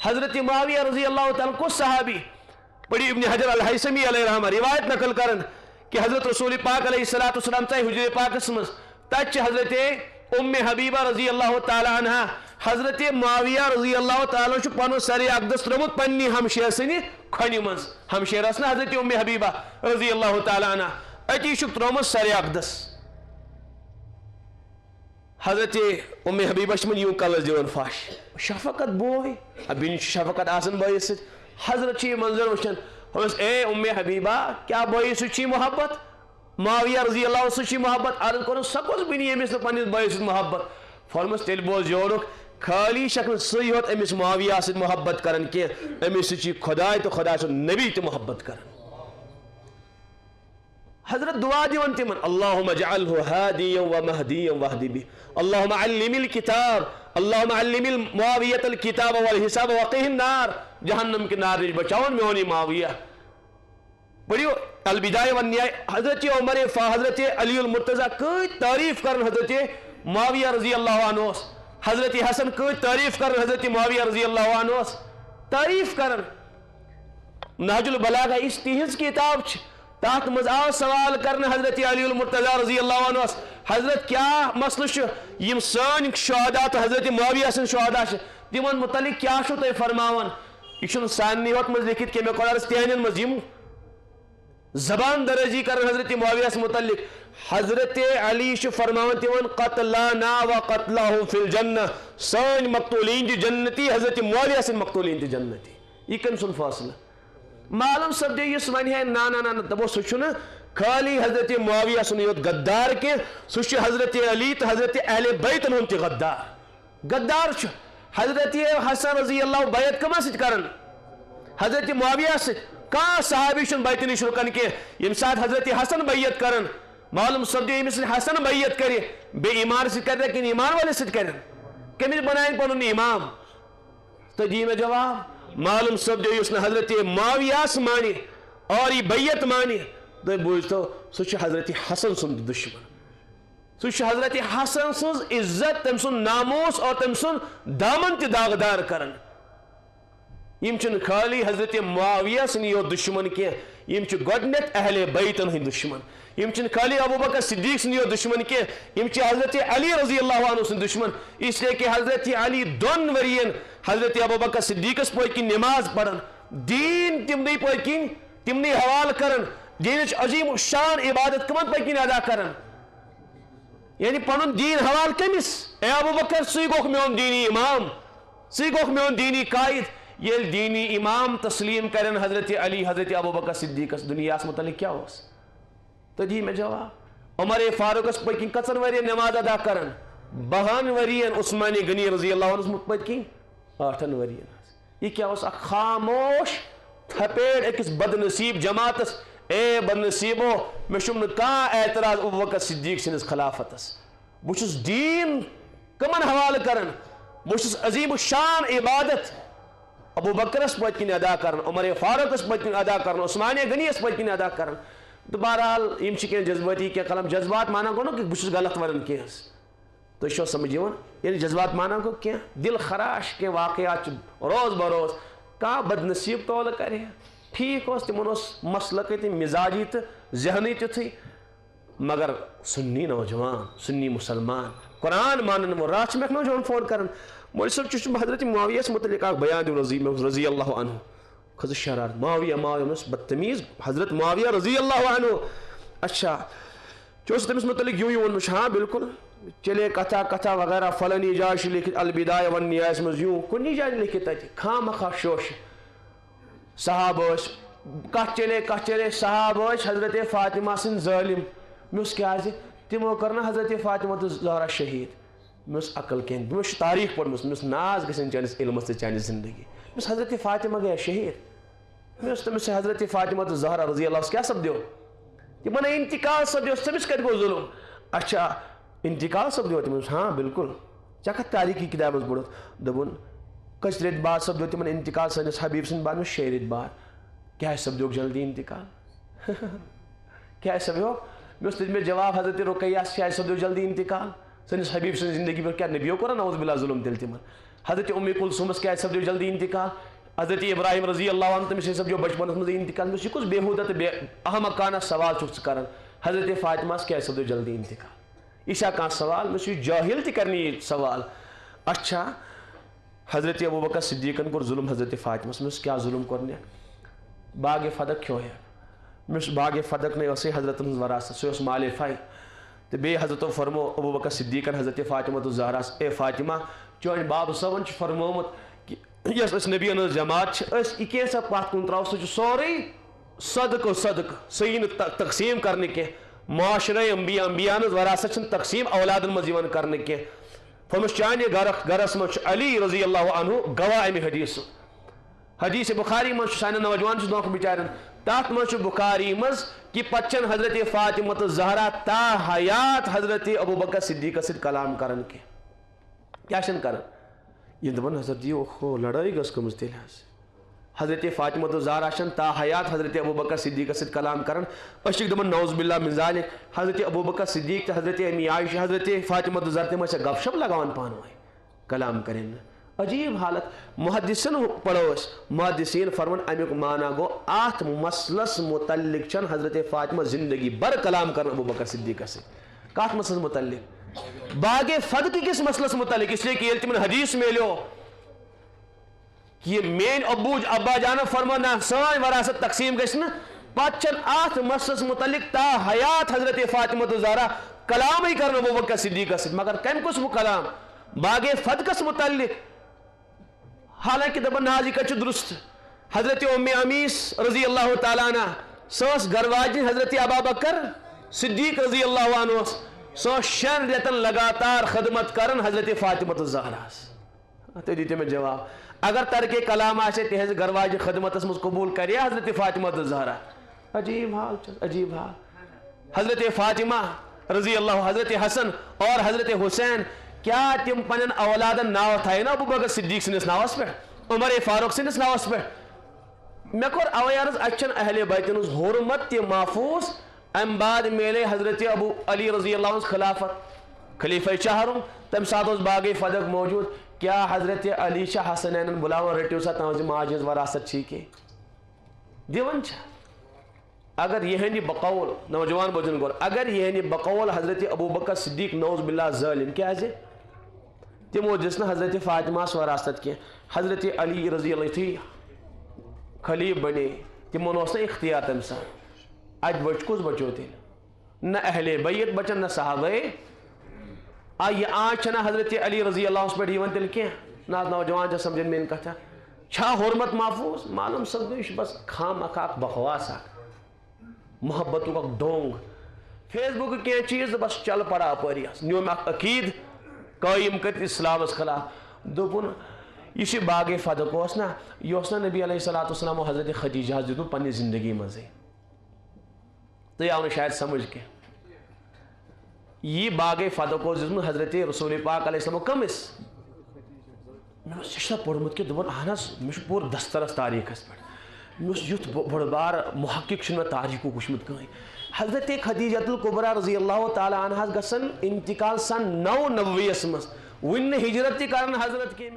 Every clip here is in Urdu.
حضرت معاویہ رضی اللہ تعالیٰ کو صحابی بڑی ابن حجر الحیثمی علیہ رحمہ روایت نقل کرن کہ حضرت رسول پاک علیہ السلام تے حجر پاک اسمس تچ حضرت ام حبیبہ رضی اللہ تعالیٰ عنہ حضرت معاویہ رضی اللہ تعالیٰ چھ پانو سر اقدس ترمت پنی ہمشیر سنی کھنی منز ہمشیر اسنا حضرت ام حبیبہ رضی اللہ تعالیٰ عنہ اتی چھ ترمت سر اقدس حضرت ام حبیبہ چھ من یوں کلس دیون فاش شفقت بوئی ابین شفقت آسن بوئی سے حضرت چھ منظر وچھن اے ام حبیبہ کیا بوئی سچی محبت معاویہ رضی اللہ سچی محبت عرض کرو سکوز بنی امیس پنس بوئی سے محبت فرمس تیل بوز یورک خالی شکل سی ہوت امس معاویہ سے محبت کرن کہ امس سچی خدا تو خدا سے نبی تو محبت کرن حضرت دعا دیون تمن اللہم اجعلہ ہادیا و مہدیا واہدی بی اللہم علم الکتاب اللہم علم معاویت الکتاب والحساب وقیہ النار جہنم کے نار نش بچاون میں ہونی معاویہ پڑھیو البدایہ والنہایہ حضرت عمر حضرت علی المرتضی کوئی تعریف کرن حضرت معاویہ رضی اللہ عنہ حضرت حسن کوئی تعریف کرن حضرت معاویہ رضی اللہ عنہ تعریف کرن نہج البلاغہ اس تہذ کتاب چھ تحت مز آو سوال کرنے حضرت علی المرتضی رضی اللہ عنہ حضرت کیا مسئلہ یم سن شہداء تو حضرت معاویہ سن شہداء تمن متعلق کیا چھو تُہۍ فرماون یہ ساننی وقت مز لکھت کہ میں قرآن تہندین مز یم زبان درجی کرن حضرت معاویہ سے متعلق حضرت علی فرماون تمن قتلانا و قتلہم فی الجنہ سن مقتولین دی جنتی حضرت معاویہ سن مقتولین دی جنتی یہ کن سن فاصلہ معلوم سپدے اس ون ہے نا نا نا دبو سہ خالی حضرت معاویہ سن یوت غدار کی سہ حضرت علی تو حضرت اہل بیتن ہند غدار غدار حضرت حسن رضی اللہ بیعت کما ست کرن حضرت معاویہ سے کان صحابی چھ بیعت نش رکن کی یم سات حضرت حسن بیعت کرن معلوم سپدے یمس حسن بیعت کرے بے ایمان ست کرے کہ ایمان والے ست کرن کمس بنائیں پنن امام تو جی میں جواب معلوم سپدے اس نے حضرت معاویہ مانی اور یہ بیعت مانی تو بوجھتو سہ حضرت حسن سن دشمن سہ حضرت حسن سن عزت تم سن ناموس اور تم سن دامن تی داغدار کرن یم چن خالی حضرت معاویہ سن یو دشمن کی یم چ گڈنیت اہل بیتن ہند دشمن یم چن خالی ابو بکر صدیق سن یو دشمن کی یم چ حضرت علی رضی اللہ عنہ سن دشمن اس لیے کہ حضرت علی دون ورین حضرت ابو بکر صدیق اس پوئی کی نماز پڑھن دین تمنی پوئی کی تمنی حوال کرن دین عظیم شان عبادت کمن پوئی کی ادا کرن یعنی پنن دین حوال کمس اے ابو بکر سی گوک میون دینی امام سی گوک میون دینی قائد یہ دینی امام تسلیم کرن حضرت علی حضرت ابو بکر صدیق اس دنیا اس متعلق کیا ہوس تو جی میں جواب عمر فاروق اس پوئی کی کچن ورین نماز ادا کرن 52 ورین عثمانی غنی رضی اللہ عنہ متبت کی 8 ورین یہ کیا اس خاموش تھپیڑ ایک بد نصیب جماعتس اے بد نصیبو میں شمن کان اعتراض ابو بکر صدیق سنس خلافتس بچس دین کمن حوال کرن بچس عظیم شان عبادت ابو بکر اس پوت کن ادا کرن عمر فاروق اس پوت کن ادا کرن عثمان غنی اس پوت کن ادا کرن تو بہرحال یم چھ جذباتی کیا قلم جذبات مانا گو نا کہ بچس غلط ورن کی تو شو سمجھیون یعنی جذبات مانا گو کیا دل خراش کے واقعات روز بروز کا بد نصیب تول کرے ٹھیک اس تمن اس مسلک تھی مزاجی تو ذہنی تھی مگر سنی نوجوان سنی مسلمان قرآن مانن وہ رات میں نوجوان فون کرن مول صاحب چھ حضرت معاویہ سے متعلق بیان دیو رضی اللہ عنہ خز شرارت معاویہ بدتمیز حضرت معاویہ رضی اللہ عنہ اچھا چوس تمس متعلق یوں ون ہاں بالکل چلے کتھا کتھا وغیرہ فلانی جائے لکھت البدایہ والنہایہ مز یوں کنی جائے لکھت اتہ خام خواہ شوش صحابہ کت چلے صحابہ حضرت فاطمہ سن ظالم مس کیا تمو کرنا حضرت فاطمہ تو زہرا شہید مس عقل کہیں مس تاریخ پڑھ مس ناز گھن چانس علمس تو چانس زندگی مس حضرت فاطمہ گیا شہید مس حضرت فاطمہ تو زہرا رضی اللہ کیا سپدیو تمن انتقال سپدیو تمس کت گو ظلم اچھا انتقال سپدیو تمس ہاں بالکل چکھ تاریخی کتاب پڑھت دپن کس ریت بعد سپدیو تمن انتقال سنس حبیب سن بعد میں 6 ریت بعد کیا سپدیو جلدی انتقال کیا سپدیو میں جواب حضرت رقیہ کیا سپدیو جلدی انتقال سنس حبیب سن زندگی پر کیا نبیوں کو نعوذ باللہ ظلم دل تمن حضرت ام کلثومس کیا سپدو جلدی انتقال، حضرت ابراہیم رضی اللہ عنہ تمس سپدو بچپنس مز انتقال. مجھ کس بےحودہ تو احمقانہ سوال چھک کران حضرت فاطمہ کیا سپدو جلدی انتقال. یہ کھانا سوال مجھ جاہل تہ کرنی یہ سوال. اچھا حضرت ابوبکر صدیقن کور ظلم حضرت فاطمہ مجھ کیا ظلم کورنے باغ فدق کھو ہے مجھ باغ فدق نے اسی حضرت وراثت سہ مال فائی تو بی حضرت فرمو ابوبکر صدیقن حضرت فاطمہ الزہرا اے فاطمہ چون باب صبن فرمومت کہ یس نبی جماعت یہ کیسا پات کن تراو سہ سوری صدقہ صدقہ صحیح تقسیم کرنے کے معاشرہ انبیاء وراثت تقسیم اولادن مز کرنے کے فرمس چانے گرس مجھ علی رضی اللہ عنہ گواہ امہ حدیث بخاری مجھ سانہ نوجوان دھوکہ بچارن تات مجھ بخاری مز کہ پچن حضرت فاطمہ الزہرا تا حیات حضرت ابوبکر صدیق ست کلام کرن کے کیا شن کرن یہ دپن حضرت جی اوہو لڑائی گس کمز تیل حضرت فاطمہ الزہرا شن تا حیات حضرت ابوبکر صدیق ست کلام کرن اشک دپن نعوذ باللہ من ذالک حضرت ابوبکر صدیق حضرت امی عائشہ حضرت فاطمہ الزہرا تم گپ شپ لگاون پان وائے کلام کرن. عجیب حالت محدثین پڑھوس محدثین فرمان امیک مانا گو آت مسلس متعلق چن حضرت فاطمہ زندگی بر کلام کرن ابوبکر صدیق سے کات مسلس متعلق باغ فدق کس مسلس متعلق اس لیے کہ تمن حدیث میں لو یہ مین ابا جانا فرمانا سان وراثت تقسیم گژھن پچن آت مسلس متعلق تا حیات حضرت فاطمہ الزہرا کلام ہی کرن ابوبکر صدیق سے مگر کم کس کلام باغ فدقس متعلق. حالانکہ دپن ناز یہ کچھ درست حضرت ام عمیس رضی اللہ تعالیٰ عنہ سوس گرواجن حضرت ابابکر صدیق رضی اللہ عنہ سو 6 ریتن لگاتار خدمت کرن حضرت فاطمہ الزہرا تو دیتے میں جواب اگر ترک کلام آسے تہذ گرواج خدمت مز قبول کرے حضرت فاطمہ الزہرا. عجیب حال عجیب حال. حضرت فاطمہ رضی اللہ حضرت حسن اور حضرت حسین کیا تم پنن اولادن ناو تھائے نا ابوبکر صدیق سنس ناوس پہ عمر فاروق سنس ناوس پہ میں کور اویارز اچھن اہل بیتن حرمت تی محفوظ ام بعد میلے حضرت ابو علی رضی اللہ عنہ خلافت خلیفہ چہرم تم ساتھ اس باغ فدق موجود کیا حضرت علی شاہ حسنین بلاون رٹیو سا تنوزی ماجز وراثت چھی کے دیون چھا اگر یہ نہیں بقول نوجوان بوجن گول اگر یہ نہیں بقول حضرت ابوبکر صدیق نعوذ باللہ ظالم کیا ہے تمو جس نے حضرت فاطمہ وراثت کی حضرت علی رضی اللہ تھی خلیف بنے تمو نوس نے اختیار تم سا اج بچ کس بچو تھی نہ اہل بیت بچن نہ صحابہ آئی آج چھنا حضرت علی رضی اللہ عنہ پر دیون تل کیا ناز نوجوان جا سمجھن میں ان کہتا چھا حرمت محفوظ معلوم سمجھش بس خام اکاک بخواس محبتوں کا ڈونگ فیس بک کی چیز بس چل پڑا پری نیو میں عقید قائم کر اسلام خلاف دوپن یہ باغ فدق اس نا یہ نبی علیہ السلام و حضرت خدیجہ دیتو پنی زندگی مزے تو یہ آنے شاید سمجھ کے یہ باغ فدق حضرت رسول پاک علیہ السلام کمس میں سشتہ پڑھمت کے دوپن آنس میں پور دسترس تاریخ اس پر یوت بڑ بار محقق چھن تاریخ کو کشمت کہیں حضرت خدیجہ الکبریٰ رضی اللہ تعالی عنہ گسن انتقال سن 990 مز ون ہجرت کرن حضرت کے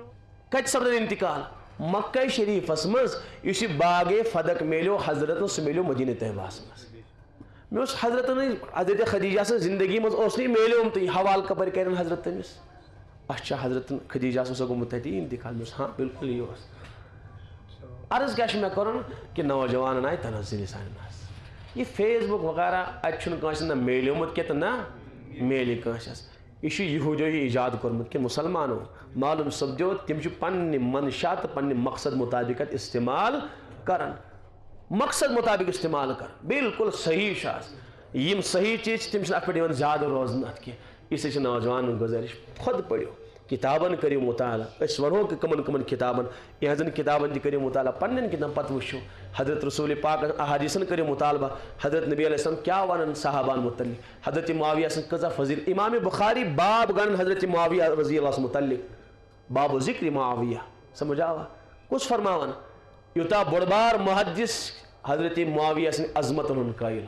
کت سپد انتقال مکہ شریف مز اس باغ فدق میلو حضرت سہ میلو مدینہ طیبہ مز میں حضرت حضرت خدیجہ سے زندگی مز اس نہیں میلو تو حوال کپر کرن حضرت تمس اچھا حضرت خدیجہ سے گومت انتقال میں ہاں بالکل یہ عرض کیا میں کرن کہ نوجوان آئی تنزل سان یہ فیس بک وغیرہ اتنا کنس نہ میلیومت کی تو نہ میلی کنس یہ یہودیو ایجاد کورمت کہ مسلمانوں معلوم سپدو تم پنہ منشا تو پنہ مقصد مطابق استعمال کرن مقصد مطابق استعمال کر بالکل صحیح شاس یم صحیح چیز تم ات پہ زیادہ روزن ات کی اس لیے نوجوان گزارش خود پڑھو کتابن کریو مطالعہ اس ونو کہ کمن کمن کتابن یہ کتابن کریو مطالعہ پنن کتاب پتہ وچھو حضرت رسول پاک احادیثن کریو مطالبہ حضرت نبی علیہ السلام کیا ونن صحابان متعلق حضرت معاویہ سن کذا فضیل امام بخاری باب گن حضرت معاویہ رضی اللہ عنہ متعلق باب ذکر معاویہ سمجھ آوا کچھ فرماون یوتا بڑبار محدث حضرت معاویہ سن عظمت ان قائل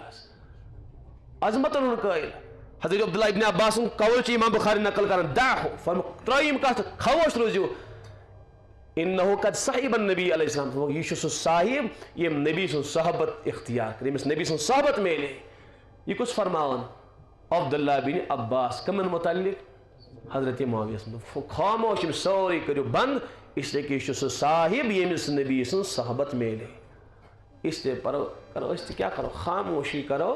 عظمت ان قائل حضرت عبداللہ ابن عباس قول چی امام بخاری نقل کرن داہو فرم ترائیم کہتا خوش روزیو انہو قد صاحب النبی علیہ السلام، یہ سو صاحب یم نبی سن صحبت اختیار کر، یمس نبی سن صحبت میلے. یہ کس فرماون؟ عبداللہ بن عباس. کمن متعلق؟ حضرت معاویہ سن. خاموش یم سوری کرو بند، اس لیے کہ یہ سو صاحب یمس نبی سن صحبت میلے. اس لیے کرو اس کیا کرو؟ خاموشی کرو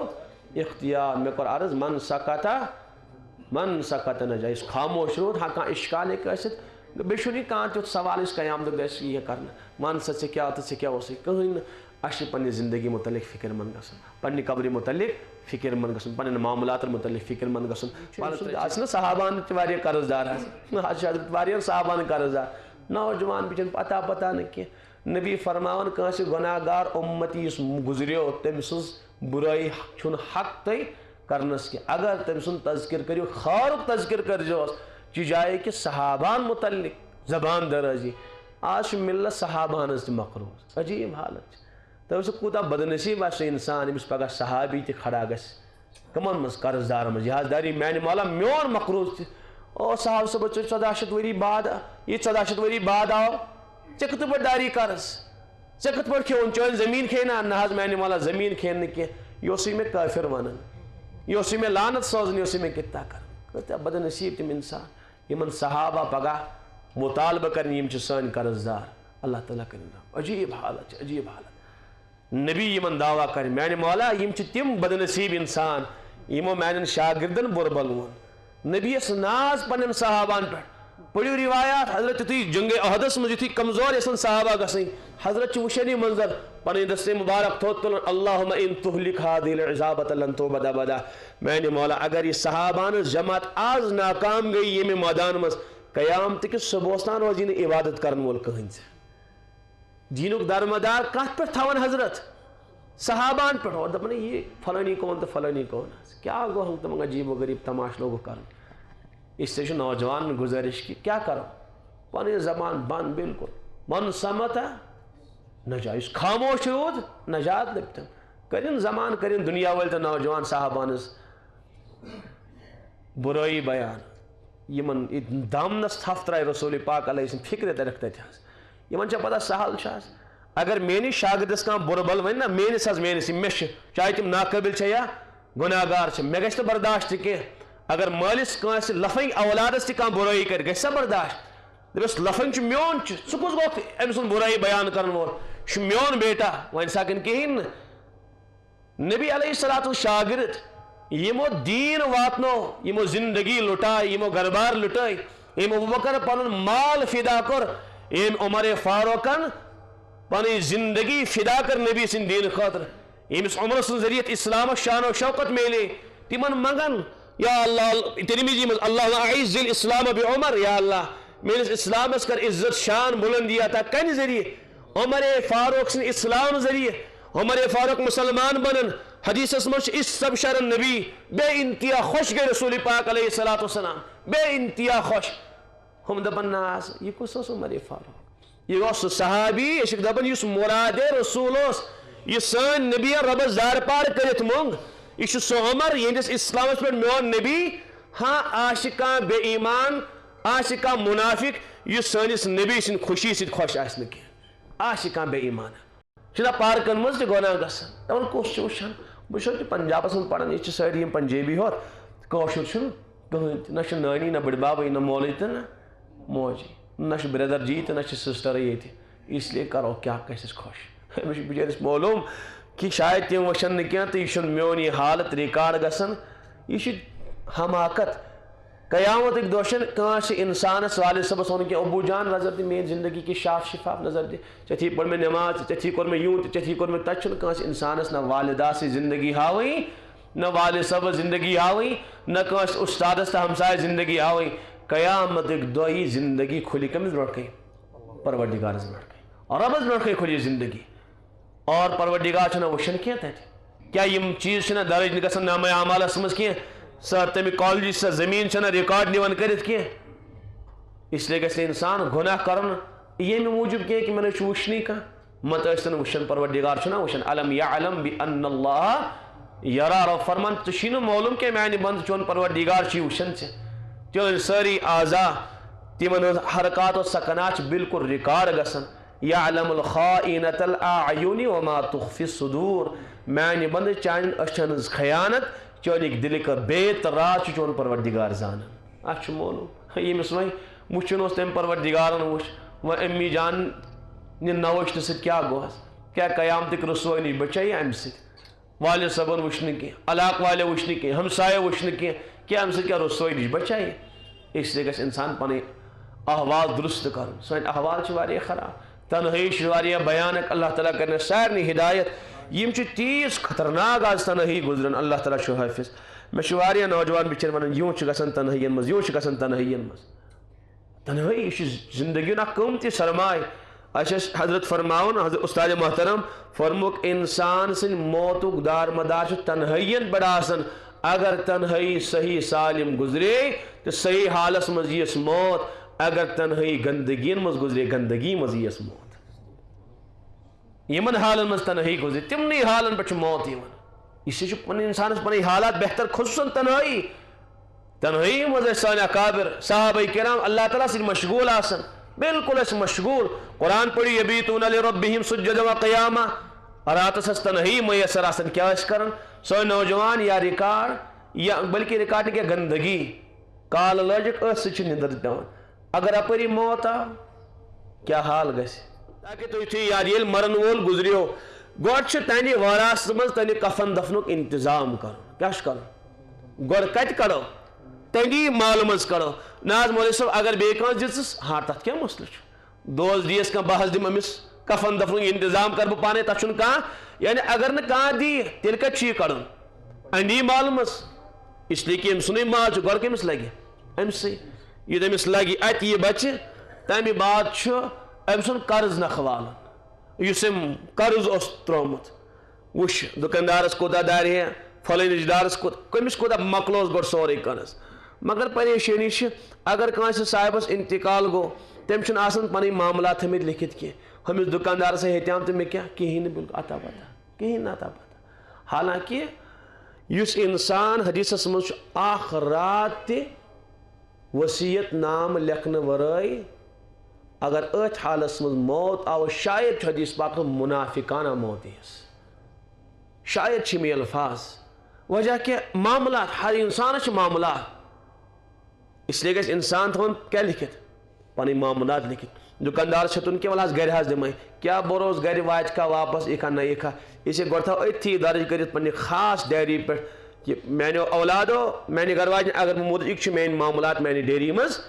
اختیار. میں کر عرض من سکتا نجائز. خاموش رود. ہاں کان اشکال ایک ایسد بیشونی کان تیت سوال اس قیام دو گیس یہ کرنا. من سچ سے کیا تو سے کیا ہو سکتا کہیں اشی پنی زندگی متعلق فکر مند گسن، پنی قبری متعلق فکر مند گسن، پنی معاملات متعلق فکر مند گسن. آج نا صحابان تیواری قرض دار ہے، آج حضرت واریاں صحابان قرض دار. نوجوان بچن پتہ نہ کی. نبی فرماون کانسی گناہگار امتی اس گزریو تم سز برائی چھن حق تی کرنس کی. اگر تم سن تذکر کریو خارق تذکر کر جوس چی جائے کہ صحابان متعلق زبان درازی. آج ملت صحابان اس مقروض. عجیب حالت. تو اسے کوتا بدنصیب اس انسان امس پگہ صحابی تی کھڑا گس کمن مز قرض دار مز جہاز داری میانی مولا میون مقروض تی. او صاحب صاحب 1400 وری بعد یہ 1400 وری بعد آو چکت پر داری قرض چکت پر کھون چون زمین کھینا نہاز میانی مولا زمین کھین کی. یہ اسی میں کافر ونن، یہ اسی میں لعنت سوزن، یہ اسی میں کتا کر. بدنصیب تم انسان یمن صحابہ پگہ مطالبہ کرنی یم چھ سان قرض دار. اللہ تعالیٰ کرنا. عجیب حالت، عجیب حالت. نبی یمن دعویٰ کر میانہ مولا یم چھ تم بدنصیب انسان یمو میانن شاگردن بربل وون. نبی اس ناز پنن صحابان پر پڑھو روایات. حضرت تھی جنگ احدس مجھ تھی کمزور یسن صحابہ گسیں. حضرت چھ وشنی منظر پنی دست مبارک تھوت تلن اللہم ان تہلک هذه العصابۃ لن تعبد ابدا. میانہ مولا اگر یہ صحابان جماعت آز ناکام گئی یہ میدان مز قیامت کس صبحستان روزی نے عبادت کرن وول کہیں سے. دینک درمدار کت پر تھون حضرت صحابان پر. اور دپن یہ فلانی کون تو فلانی کون کیا گو ہم تم عجیب و غریب تماش لوگ کرن. اس سے نوجوان گزارش کی کیا کرو پانی زبان بند بالکل. من سمت نجائز خاموش رود نجات لبتن. کرن زمان کرن دنیا ول تو نوجوان صحابانس برائی بیان یمن دامنس تھف ترائی رسول پاک علیہ السلام فکر درخت یمن چھ پتہ سہل چھاس. اگر میری شاگردس کان بربل ون نا میس حض میس مش چاہے تم ناقابل چھ یا گناہگار چھ مے گژھِ برداشت کی. اگر مالس کانس لفنگ اولادس تہ کان برائی کر گژھِ برداشت دپس لفنگ چھ میون چھ سہ کس گو أمۍ سُنٛد برائی بیان کرن وول چھ میون بیٹا ون سکن کہین. نبی علیہ الصلوۃ شاگرد یمو دین واتنو یمو زندگی لٹائی یمو گربار لٹائی یم ابوبکر پنن مال فدا کر یم عمر فاروقن پنی زندگی فدا کر نبی سن دین خاطر یمس عمر سن ذریعہ اسلام شان و شوکت میلے تمن منگن یا اللہ ترمذی میں اللہ اعز الاسلام بعمر. یا اللہ میرے اسلام اس کر عزت شان بلندی عطا کن ذریعہ عمر فاروق سن اسلام ذریعہ عمر فاروق مسلمان بنن. حدیث اسمش استبشر النبی بے انتہا خوش گئے رسول پاک علیہ الصلوۃ والسلام بے انتہا خوش. ہم دپن ناس یہ کس عمر فاروق یہ صحابی یہ دپن اس مراد رسول یہ سن نبی ربس دار پار کرت مونگ یہ سو عمر یہندس اسلامس پہ میون نبی. ہاں عاشقاں بے ایمان عاشقاں منافق یہ سنس نبی سن خوشی سن خوش آس کی عاشقاں بے ایمان چھ پارکن مز تہ گناہ گژھان. دپان کس وچان بہت پنجابس من پڑھان یہ ساری پنجابی ہوت کاشر کہیں نہ نانی نہ بڑ بابی نہ مولوی تو نہ موجی نہ بردر جی تو نہ سسٹر یہ. اس لیے کرو کیا کس خوش بچارس معلوم کہ شاید تم وچن نہ کیا تو یہ میون یہ حالت ریکارڈ گژھان. یہ حماقت قیامت دہشن کانس انسانس والد صبس ون کہ ابو جان نظر دے میری زندگی کی شاف شفاف نظر دے چتھی پڑھ میں نماز چتھی کور میں یوں چتھی کور میں تچن کانس انسانس نہ والدہ سے زندگی ہاوئی نہ والد صبس زندگی ہاوئی نہ کانس استادس تہ ہمسائے زندگی ہاوئی. قیامت دہ زندگی کھلی کمس برٹ پروردگارس برٹ ربس برٹ کھلی زندگی. اور پروردگار چھنا وشن کی تت کیا یم چیز چھنا درج گژھان نامہ اعمالس مز کی سر تمہ کالج سا زمین چھنا ریکارڈ نیون کرت کی. اس لیے گژھِ انسان گناہ کرن یہ موجود کی کہ میں وشنی کھانا مت ٲسۍتن وشن پروردگار چھنا وشن. علم یعلم بان اللہ یرا. رب فرمان تو چھی نہ معلوم کہ میانہ بند چون پروردگار چھی وشن ژے. تیل ساری اعضا تمن حرکات و سکنات بالکل ریکارڈ گسن یعلم الخائنۃ الاعین وما تخفی الصدور میانہ بند چان اچھن خیانت چونک دل کر بیت رات چون پروردگار زان اچھ مولو یمس وچن تم پروردگارن و امی جان نوش ست کیا گوس کیا قیامتک رسوئی نش بچائی ام ست والد صبن وچن کی علاق والے وچن کی ہمسائے وچن کی کیا ام ست کیا رسوئی نش بچائی اس لیے گھس انسان پن احوال درست کر سن احوال واریاہ خراب تنہائی واریاہ بیانک اللہ تعالیٰ کرنے سارنی ہدایت یم تیز خطرناک آج تنہائی گزرن اللہ تعالیٰ چھو حافظ میں واریاہ نوجوان بچر ونان یوں گژھان تنہائین مز یوں گژھان تنہائین مز تنہائی یہ زندگی اخ قیمتی سرمایہ اس حضرت فرماؤن حضرت استاد محترم فرموک انسان سن موتک دار مدار تنہائین بڑا آسن اگر تنہائی صحیح سالم گزرے تو صحیح حالس مز یس موت اگر تنہائی گندگی مز گزرے گندگی مز یس موت یمن حالن مز تنہائی گزرے تمنی حالن پہ موت یمن اس سے انسان پن حالات بہتر خصوصاً تنہائی مز سان اکابر صحابہ کرام اللہ تعالیٰ سے مشغول آسن بالکل اس مشغول قرآن پڑھی یبیتون لربہم سجدا و قیاما راتس اس تنہائی میسر آسن کیا اس کرن سو نوجوان یا ریکارڈ یا بلکہ ریکارڈ کیا گندگی کال لجک اس سے نندر دون اگر اپری موت آ کیا حال گسی تاکہ تو تھی یار یہ مرن وول گزریو گوڑ تانی وراثت مز تانی کفن دفنک انتظام کرو کیا کرو گوڑ کت کرو تنگی مال مز کرو ناز مولوی صاحب اگر بیکان دس ہاں تک کیا مسئلہ دوز دیس کا بحث دم امس کفن دفن انتظام کر بہ پانے تک کہاں یعنی اگر نہ کہاں دی تیل کت چی کرن انڈی مال مز اس لیے کہ ام سنی مال گوڑ کمس لگی ام سی یہ دمس لگی ات یہ بچہ تمہ بعد ام سن قرض نکھوالن اس قرض اس ترومت وش دکاندارس کوتا دار ہے فلانج دارس کمس کوتا مکلوس گوڑ سورے قرض مگر پریشانی اگر کانس صاحبس انتقال گو تم چھ آسان پن معاملات ہمیں لکھت کی ہمس دکاندار سے ہتیام تو میں کیا کہیں بالکل عطا پتہ کہیں عطا پتہ حالانکہ اس انسان حدیثس مز اخ رات وصیت نام لکھنے ورائے اگر ات حالس مز موت آو شاید حدیث پاک منافقانہ موت اس شاید چھ الفاظ وجہ کہ معاملات ہر انسان معاملات اس لیے گھس انسان تھون کیا لکھت پن معاملات لکھت دکاندار چھتن کہ ول گھر حض دمے کیا بروس گھر وات کا واپس ایکا نہ ایکا اسے گۄڈٕ تھاو أتھی درج کٔرِتھ پننہِ خاص ڈیری پٮ۪ٹھ کہ میانیو اولادو میانہِ گھر واجن اگر بہٕ مُدرک چھُ میٲنۍ معاملات میانہِ ڈیری منٛز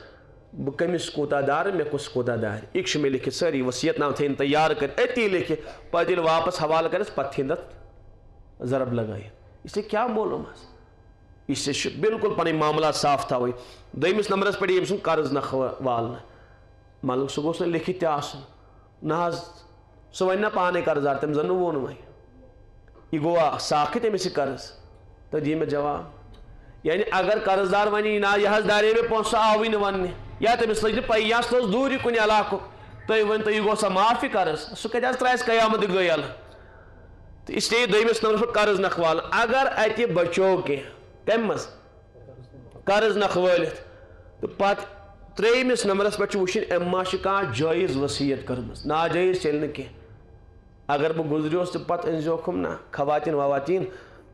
بہٕ کٔمِس کوٗتاہ دار مےٚ کُس کوٗتاہ دار یہِ چھُ مےٚ لیکھِتھ سٲری وصیت نام تھٲیِن تیار کٔرِتھ أتی لیکھِتھ پتہٕ ییٚلہِ واپس حوالہٕ کٔرِس پتہٕ تھٲیِن تتھ ضرب لگٲیِتھ اس لیے کیا معلوم حظ اس سے بالکل پنٕنۍ معاملات صاف تھاوٕنۍ دوٚیمِس نمبرس پٮ۪ٹھ ییٚمۍ سُنٛد قرض نہ والنہٕ مطلب سُہ گوٚژھ نہٕ لیکھِتھ تہِ آسُن نہ حظ سُہ وَنہِ نا پانے قرضدار تٔمۍ زن نہٕ ووٚن وۄنۍ یہ گوا ساخت أمِس یہِ قرض تہٕ دِیہِ مےٚ جواب یعنی اگر قرضدار ونی نا یہ حظ دارے مےٚ پونٛسہٕ آوٕے نہٕ وننہِ یا تٔمِس لٔج نہٕ پَیی یا سُہ اوس دوٗرِ کُنہِ علاقُک تُہۍ ؤنۍتو یہِ گوٚو سا معاف یہِ قرض سُہ کتہِ حظ ترٛایس قیامت گٔے یلہٕ تہٕ اسلیے دوٚیمِس نمبرس پٮ۪ٹھ قرض نکھ والُن اگر اتہِ بچو کینٛہہ کمہِ منٛز قرض نکھ وٲلِتھ تہٕ پتہٕ ترٛیٚیمِس نمبرس پٮ۪ٹھ چھُ وٕچھِنۍ أمۍ ما چھِ کانٛہہ جٲیز وصیت کٔرمٕژ ناجٲیز چلہِ نہٕ کینٛہہ اگر بہٕ گُزریوس تہٕ پتہٕ أنۍزیوکھُم نا خواتیٖن وواتیٖن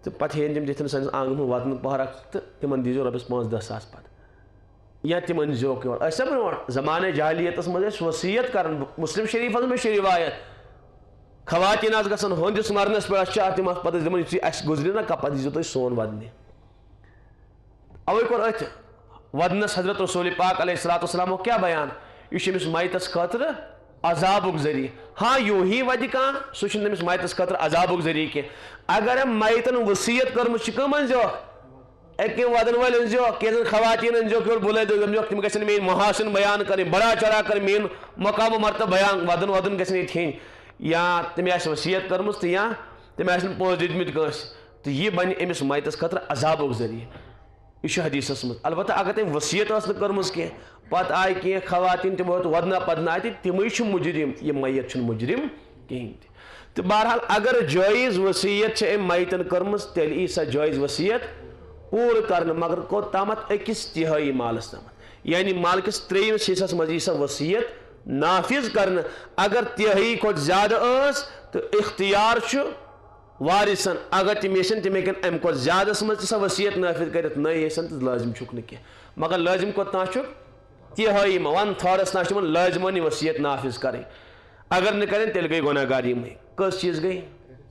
تہٕ پتہٕ ہیٚیِن تِم دِتھن سٲنِس آنٛگنس منٛز واتنہٕ پہرکھ تہٕ تِمن دیٖزیو رۄپیس 5-10 ساس پتہٕ یا تِم أنۍزیوکھ یور ٲسۍ نہ برونٛٹھ زمانہٕ جاہلیتس منٛز ٲسۍ وصیت کران مسلم شریٖفس منٛز چھِ رِوایت خواتیٖن آسہٕ گژھان ہُہنٛدِس مرنس پٮ۪ٹھ چھِ تِم پتہٕ ٲسۍ دپان یُتھُے اَسہِ گُزرِ نا کانٛہہ پتہٕ دیٖزیو تُہۍ سون ودنہِ اوے کوٚر أتھۍ ودنس حضرت رسول پاک علیہ الصلوۃ والسلامُک کیٛاہ بیان یہِ چھُ أمِس میتس خٲطرٕ عذابُک ذٔریعہٕ ہاں یوٗہی ودِ کانٛہہ سُہ چھُنہٕ تٔمِس میتس خٲطرٕ عذابُک ذٔریعہٕ کینٛہہ اگر أمۍ میتن وصیت کٔرمٕژ چھِ کٕم أنۍزیوکھ اَکہِ ودن وٲلۍ أنۍزیوکھ کینٛژن خواتیٖن أنۍزیوکھ یور بُلٲے دٔپۍزیوکھ تِم گژھن میٲنۍ محاسن بیان کرٕنۍ بڑا چڑھا کر میون مقام و مرتبہ بیان ودن ودن گژھن ییٚتہِ ہیٚنۍ یا تٔمۍ آسہِ وصیت کٔرمٕژ تہٕ یا تٔمۍ آسن پونٛسہٕ دِتمٕتۍ کٲنٛسہِ تہٕ یہِ بنہِ أمِس میتس خٲطرٕ عذابُک ذٔریعہٕ یہ چھُ حدیثس منٛز البتہ اگر تٔمۍ وصیت ٲس نہٕ کٔرمٕژ کینٛہہ پتہٕ آیہِ کینٛہہ خواتیٖن تِمو ہیوٚت ودنا پدنا اتہِ تِمٕے چھِ مُجرم یہِ میت چھُنہٕ مُجرم کِہیٖنۍ تہِ تہٕ بہرحال اگر جٲیز وصیت چھِ أمۍ میتن کٔرمٕژ تیٚلہِ یی سۄ جٲیز وصیت پوٗرٕ کرنہٕ مگر کوٚت تامتھ أکِس تِہٲیی مالس تامتھ یعنی مال کس ترٛیٚیِمِس حصس منٛز یی سۄ وصیت نافذ کرنہٕ اگر تِہی کھۄتہٕ زیادٕ ٲس تہٕ اختیار چھُ وارثن اگر تِم یژھن تِم ہیٚکن اَمہِ کھۄتہٕ زیادس منٛز تہِ سۄ وصیت نافذ کٔرِتھ نہ یژھن تہٕ لٲزِم چھُکھ نہٕ کینٛہہ مگر لٲزِم کوٚت چھُکھ تِہٲیی منٛز 1/3 تام چھُ تِمن لٲزمن یہِ وصیت نافذ کرٕنۍ اگر نہٕ کرن تیٚلہِ گٔے گۄناہ گار یِمٕے کٔژ چیٖز گٔے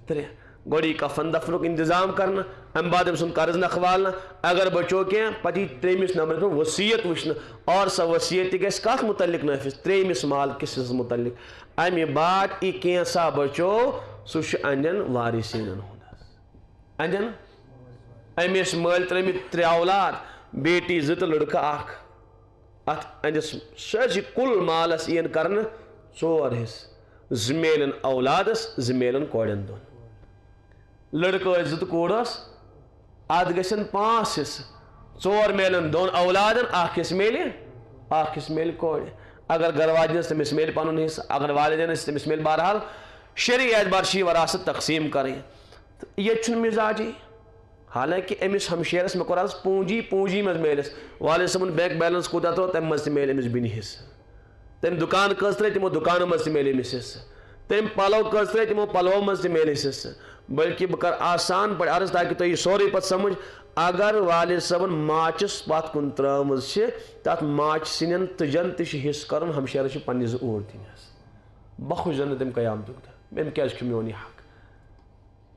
3 گۄڈٕ یی کفن دفنُک انتظام کرنہٕ امہِ بعد أمۍ سُنٛد قرض نکھٕ والنہٕ اگر بچو کینٛہہ پتہٕ یی 3مِس نمبرس پٮ۪ٹھ وصیت وٕچھنہٕ اور سۄ وصیت تہِ گژھِ کتھ متعلق نٲفِظ 3مِس مال کِس حصس متعلق امہِ بعد یی کینٛژھا بچو سُہ چھُ اَنٮ۪ن وارثیٖنن ہُنٛد اَنٮ۪ن أمِس مٲلۍ ترٲمٕتۍ 3 اولاد بیٹی 2 تہٕ لڑکہٕ 1 اتھ أنِس سٲرسٕے کُل مالس یِن کرنہٕ 4 حصہٕ 2 میلن اولادس 2 میلن کورٮ۪ن دۄن لڑکہٕ ٲسۍ 2 تہٕ کوٗر ٲس اتھ گژھن 5 حصہٕ 4 میلن 2 اولادن 1 حصہٕ میلہِ کورِ اگر گرواجنس تٔمِس میلہِ پنُن حصہٕ اگر والدینس تٔمِس میلہِ بہرحال شرعی اعتبار چھِ یہِ وراثت تقسیٖم کرٕنۍ تہٕ ییٚتہِ چھُنہٕ مزاجی حالانکہ أمِس ہمشیرس مےٚ کوٚر عرض پوٗنٛجی منٛز میلٮ۪س والد صٲبن بینک بیلنس کوٗتاہ ترٛوو تمہِ منٛز تہِ میلہِ أمِس بیٚنہِ حصہٕ تٔمۍ دُکان کٔژ ترٛٲے تِمو دُکانو منٛز تہِ میلہِ أمِس حصہٕ تٔمۍ پلو کٔژ ترٛٲے تِمو پلوو منٛز تہِ میلہِ أمِس حصہٕ بلکہ بہٕ کرٕ آسان پٲٹھۍ عرض تاکہ تُہۍ یہِ سورُے پتہٕ سمجھ اگر والد صٲبن ماچس پتھ کُن ترٲومٕژ چھِ تتھ ماچہِ سِنٮ۪ن تٕجن تہِ چھُ حصہٕ کرُن ہمشیرس چھِ پننہِ 2 اوٗرۍ دِنۍ حظ بہٕ کھوٗژ زن نہٕ تٔمۍ قیامتُک دۄہ أمۍ کیازِ کھیوٚو میون یہِ حق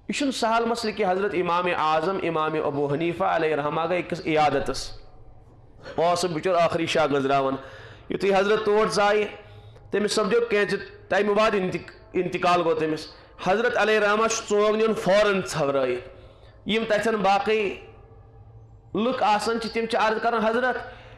یہ چھُنہٕ سہل مسلہٕ کہِ حضرت امام اعظم امام ابو حنیفہ علیہ رحمہ گٔے أکِس عیادتس اوس سُہ بِچور ٲخری شاہ گنٛزراوان یُتھُے حضرت تور ژایہِ تٔمِس سپدیو کینٛژِ تمہِ بعد انتقال گوٚو تٔمِس حضرت علیہ رحمہ چھُ ژوٚنٛگ نیُن فوراً ژھٮ۪ورٲیِتھ یِم تتٮ۪ن باقٕے لُکھ آسان چھِ تِم چھِ عرض کران حضرت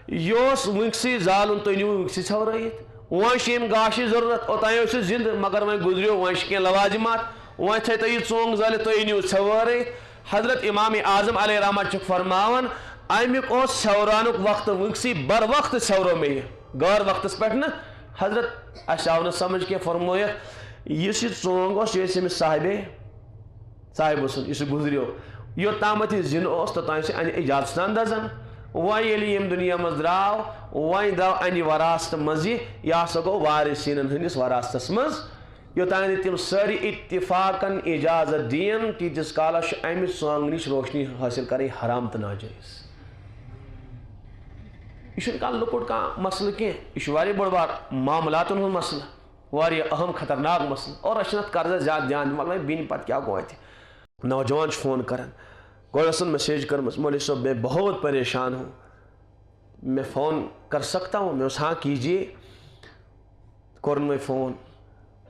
یہِ اوس وٕنکسٕے زالُن تُہۍ نِیِو وٕنکسٕے ژھٮ۪ورٲیِتھ وۄنۍ چھِ ییٚمہِ گاشٕچ ضروٗرت اوٚتانۍ ٲسِو زِنٛدٕ مگر وۄنۍ گُزریو وۄنۍ چھِ کینٛہہ لوازِمات وۄنۍ تھٲے تُہۍ یہِ ژوٚنٛگ زٲلِتھ تُہۍ أنِو ژھٮ۪وٲرِتھ حضرت امام اعظم علیہ رحمہ چھُکھ فرماوان امیُک اوس ژھٮ۪ورانُک وقتہٕ وٕنکسٕے بر وقتہٕ ژھٮ۪ورو مےٚ یہِ غٲر وقتس پٮ۪ٹھ نہٕ حضرت اَسہِ آو نہٕ سمجھ کینٛہہ فرمٲیِتھ یُس یہِ ژوٚنٛگ اوس یہِ ٲسۍ أمِس صاحبہٕ سُنٛد یُس یہِ گُزریو یوٚتامتھ یہِ زِنٛدٕ اوس توٚتام چھِ اَنہِ اِجازت سان دزان وۄنۍ ییٚلہِ ییٚمہِ دُنیا منٛز درٛاو وۄنۍ درٛاو اَنہِ وراثتہٕ منٛز یہِ ہسا گوٚو وارثیٖنن ہٕنٛدِس وراثتس منٛز یوٚتانۍ نہٕ تِم سٲری اتفاقن اجازت دِیِن تیٖتِس کالس چھُ امہِ ژوٚنٛگہٕ نِش روشنی حٲصِل کرٕنۍ حرام تہٕ ناجٲیز یہِ چھُنہٕ کانٛہہ لۄکُٹ کانٛہہ مسلہٕ کینٛہہ یہِ چھُ واریاہ بوٚڑ بار معاملاتن ہُنٛد مسلہٕ واریاہ اہم خطرناک مسلہٕ اور أسۍ چھِنہٕ اتھ قرضس زیادٕ دیان دِوان وۄنۍ بیٚنہِ پتہٕ کیٛاہ گوٚو اَتہِ نوجوان چھُ فون کران گۄڈٕ ٲسن میسیج کٔرمٕژ مولوی صٲب میں بہت پریشان ہوں میں فون کر سکتا ہوں میں ہاں کیجیے کوٚرُن وۄنۍ فون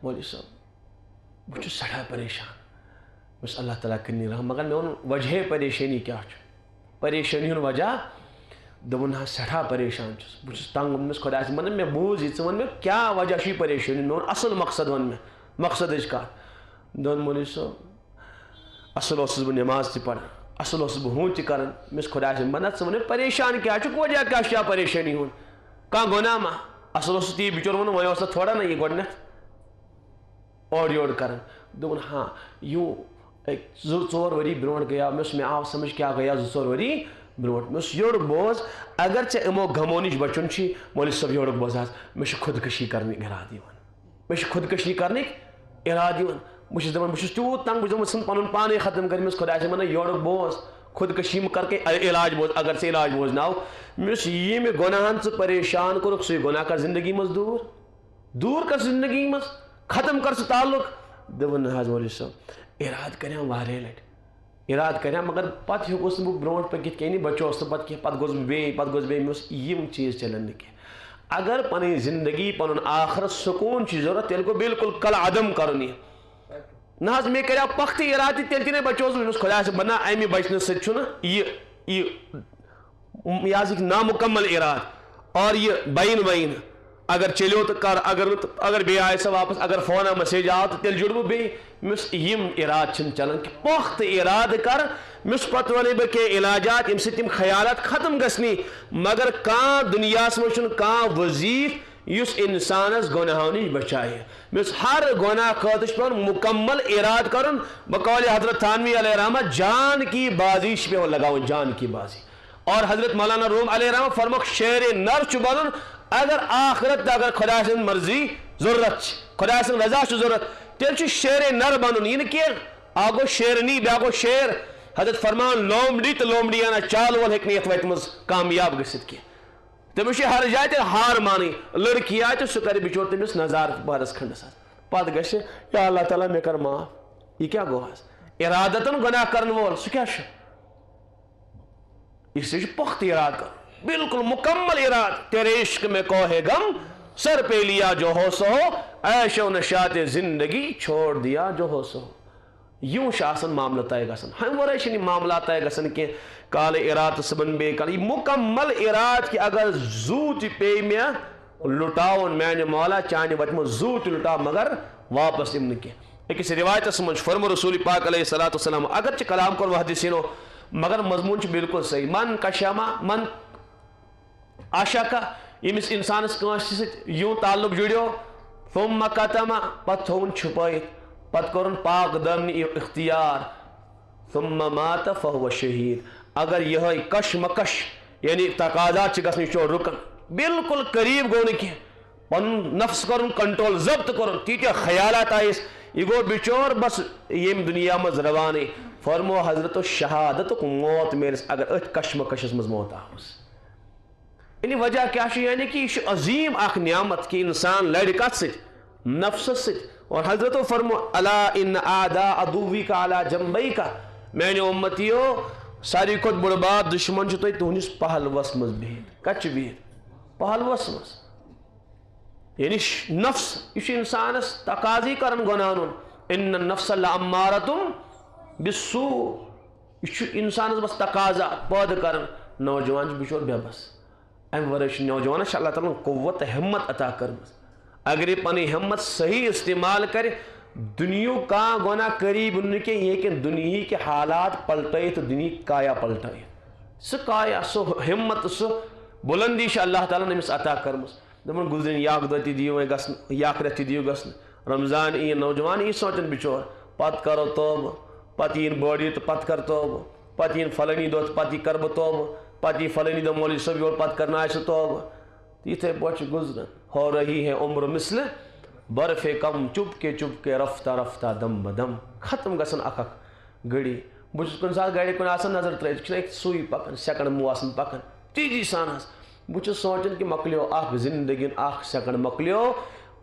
مولوی صٲب بہٕ چھُس سٮ۪ٹھاہ پریشان مےٚ اوس اللہ تعالیٰ کٔرِنۍ رحم مگر مےٚ ووٚن وجہ پریشٲنی کیٛاہ چھُ پریشٲنی ہُنٛد وجہ دوٚپُن حظ سٮ۪ٹھاہ پریشان چھُس بہٕ چھُس تنٛگ ووٚنمَس خۄدایس مطلب مےٚ بوٗز یہِ ژٕ وَن مےٚ کیٛاہ وجہ چھُ یہِ پریشٲنی مےٚ ووٚن اصٕل مقصد ووٚن مےٚ مقصدٕچ کتھ دوٚپُن مولوی صٲب اصٕل اوسُس بہٕ نٮ۪ماز تہِ پران اصٕل اوسُس بہٕ ہُہ تہِ کران مےٚ چھُ خۄدایس مطلب ژٕ وَن مےٚ پریشان کیٛاہ چھُکھ وجہ کیٛاہ چھُ یا پریشٲنی ہُنٛد کانٛہہ گۄناہ ما اصٕل اوسُس تی بِچور ووٚنُن وۄنۍ اوس تتھ تھوڑا نہ یہِ گۄڈٕنٮ۪تھ اورٕ یورٕ کران دوٚپُن ہاں یوٗ 2-4 ؤری برونٛٹھ گٔیاو مےٚ آو سمجھ کیٛاہ گٔیاو 2-4 ؤری برونٛٹھ مےٚ اوس یورُک بوز اگر ژےٚ یِمو غمو نِش بچُن چھُے مولوی صٲب یورُک بوز حظ مےٚ چھُ خودکشی کرنٕکۍ ارادٕ یِوان مےٚ چھُ خودکشی کرنٕکۍ ارادٕ یِوان بہٕ چھُس دپان بہٕ چھُس تیوٗت تنٛگ بہٕ چھُس دپان ژھٕن پنُن پانے ختم کٔرمٕژ خۄدایس وَنان یورُک بوز خودکشی مہٕ کر کینٛہہ علاج بوز اگر ژےٚ علاج بوزناو مےٚ اوس ییٚمہِ گۄناہن ژٕ پریشان کوٚرُکھ سُے گۄناہ کر زندگی منٛز دوٗر کر زندگی منٛز ختم کر سُہ تعلق دوٚپُن نہ حظ مولوی صٲب ارادٕ کریٚم واریاہ لٹہِ ارادٕ کریٚم مگر پتہٕ ہیوٚکُس نہٕ بہٕ برونٛٹھ پٔکِتھ کِہیٖنۍ بچوس نہٕ پتہٕ کینٛہہ پتہٕ گوٚژھ بہٕ بیٚیہِ مےٚ اوس یِم چیٖز چلن نہٕ کینٛہہ اگر پنٕنۍ زندگی پنُن آخرت سکوٗن چھُ ضروٗرت تیٚلہِ گوٚو بالکل کل عدم کرُن یہِ نہ حظ مےٚ کریٛاو پختہٕ ارادٕ تیٚلہِ تہِ نَے بچوس مےٚ اوس خۄدایس بنا امہِ بچنہٕ سۭتۍ چھُنہٕ یہِ حظ یہِ نامُکمل ارادٕ اور یہِ بین اگر چلیو تہٕ کر اگر نہٕ تہٕ اگر بیٚیہِ آے سۄ واپس اگر فونا مسیج آو تہٕ تیٚلہِ جُڑٕ بہٕ بیٚیہِ مےٚ اوس یِم ارادٕ چھِنہٕ چلان کہِ پۄختہٕ ارادٕ کر مےٚ اوس پتہٕ ونے بہٕ کینٛہہ علاجات ییٚمہِ سۭتۍ تِم خیالات ختم گژھنی مگر کانٛہہ دُنیاہس منٛز چھُنہٕ کانٛہہ وظیٖفہٕ یُس انسانس گۄناہو نِش بچایہِ مےٚ اوس ہر گۄناہ خٲطرٕ چھُ پیٚوان مُکمل ارادٕ کرُن بقول حضرت تھانوی علیہ رحمہ جان کی بازی چھِ پیٚوان لگاوٕنۍ جان کی بازی اور حضرت مولانا روم علیہ رحمہ فرموک شیر نر چھ بنن اگر آخرت اگر خدا سن مرضی ضرورت خدا سن رضا چھ ضرورت تیل چھ شیر نر بنن یہ کہ آگو شیرنی بیاگو شیر حضرت فرمان لومڑی تو لومڑی انا چال ول ہیکنی یتھ وتھ مز کامیاب گژھت کی تمس ہر جائے تے ہار مانی لڑکی آئے تو سہ کر بچور تمس نظار بارس کھنڈس پت گژھِ یا اللہ تعالیٰ مے کر معاف یہ کیا گو حظ ارادتن گناہ کرن وول سہ کیا چھ اس سے پخت اراد کر بالکل مکمل اراد تیرے عشق میں کوہ غم سر پہ لیا جو ہو سو عیش و نشاط زندگی چھوڑ دیا جو ہو سو یوں شاسن معاملہ طے گسن ہم ورے چھنی معاملہ طے گسن کہ کال اراد سبن بے کال مکمل اراد کہ اگر زوت پے میں لٹاون میانہ مولا چانہ وتم زوت لٹا مگر واپس امن کی ایک روایت من فرم رسول پاک علیہ الصلوۃ والسلام اگرچہ کلام کور محدثینو مگر مضمون بالکل صحیح من کشما من عاشقہ یمس انسانس کنس ست یوں تعلق جڑیو ثم کتما پت تھون چھپائت پت کرن پاک دامنی اختیار ثم مات فهو شہید اگر یہ کش مکش یعنی تقاضات گھن چو رکن بالکل قریب گو نی پن نفس کرن کنٹرول ضبط کرن تیتیا خیالات آئیس یہ گو بچور بس یم دنیا مز روانے فرمو حضرت شہادت موت میرس اگر ات کش مکشس مز موت آوس یعنی وجہ کیا یعنی کہ یہ عظیم اخ نعمت کہ انسان لڑ کت ست نفس ست اور حضرت فرمو الا ان اعداء عدوک علی جنبیک میانہ امتیو ساری کھت بڑ بار دشمن چھ تہ تہندس پہلوس مز بہت کت بہت پہلوس مز یعنی نفس یہ انسانس تقاضی کرن گناہن ان النفس لامارۃ بالسوء یہ انسانس بس تقاضا پید کرن نوجوان بچور بے بس ام ورے نوجوان اللہ تعالیٰ قوت ہمت عطا کرمز اگر یہ پنی ہمت صحیح استعمال کرے دنیا کا گناہ قریب ان کے یہ کہ دنیا کے حالات پلٹائے تو دنیا کایا پلٹائے سہ کایا سہ ہمت سہ بلندی اللہ تعالیٰ نے امس عطا کرمز دپن گزرین یک دہ تہ دیو گھن یک رت تہ دیو گھن رمضان ای نوجوان ای سوچن بچور پت کرو توبہ پتہ این بڑ عید پتہ کر توبہ پتہ این فلانی دہ پتہ کر بہ توبہ پتہ فلانی دہ مولوی صاحب یور پتہ کرنا آسہ توبہ یتھے پٲٹھۍ چھُ گزران ہو رہی ہے عمر مثل برف کم چپ کے رفتہ رفتہ دم بدم ختم گژھان اکھ اکھ گھڑی بہٕ چھُس کُنہِ ساتہٕ گاڑِ کُن آسان نظر ترٲیِتھ چھُنہ سُے پکان سیکنڈ مو آسان پکان تیزی سان حظ بہٕ چھُس سونچان کہ مکلیو اکھ زندگی اکھ سیکنڈ مکلیو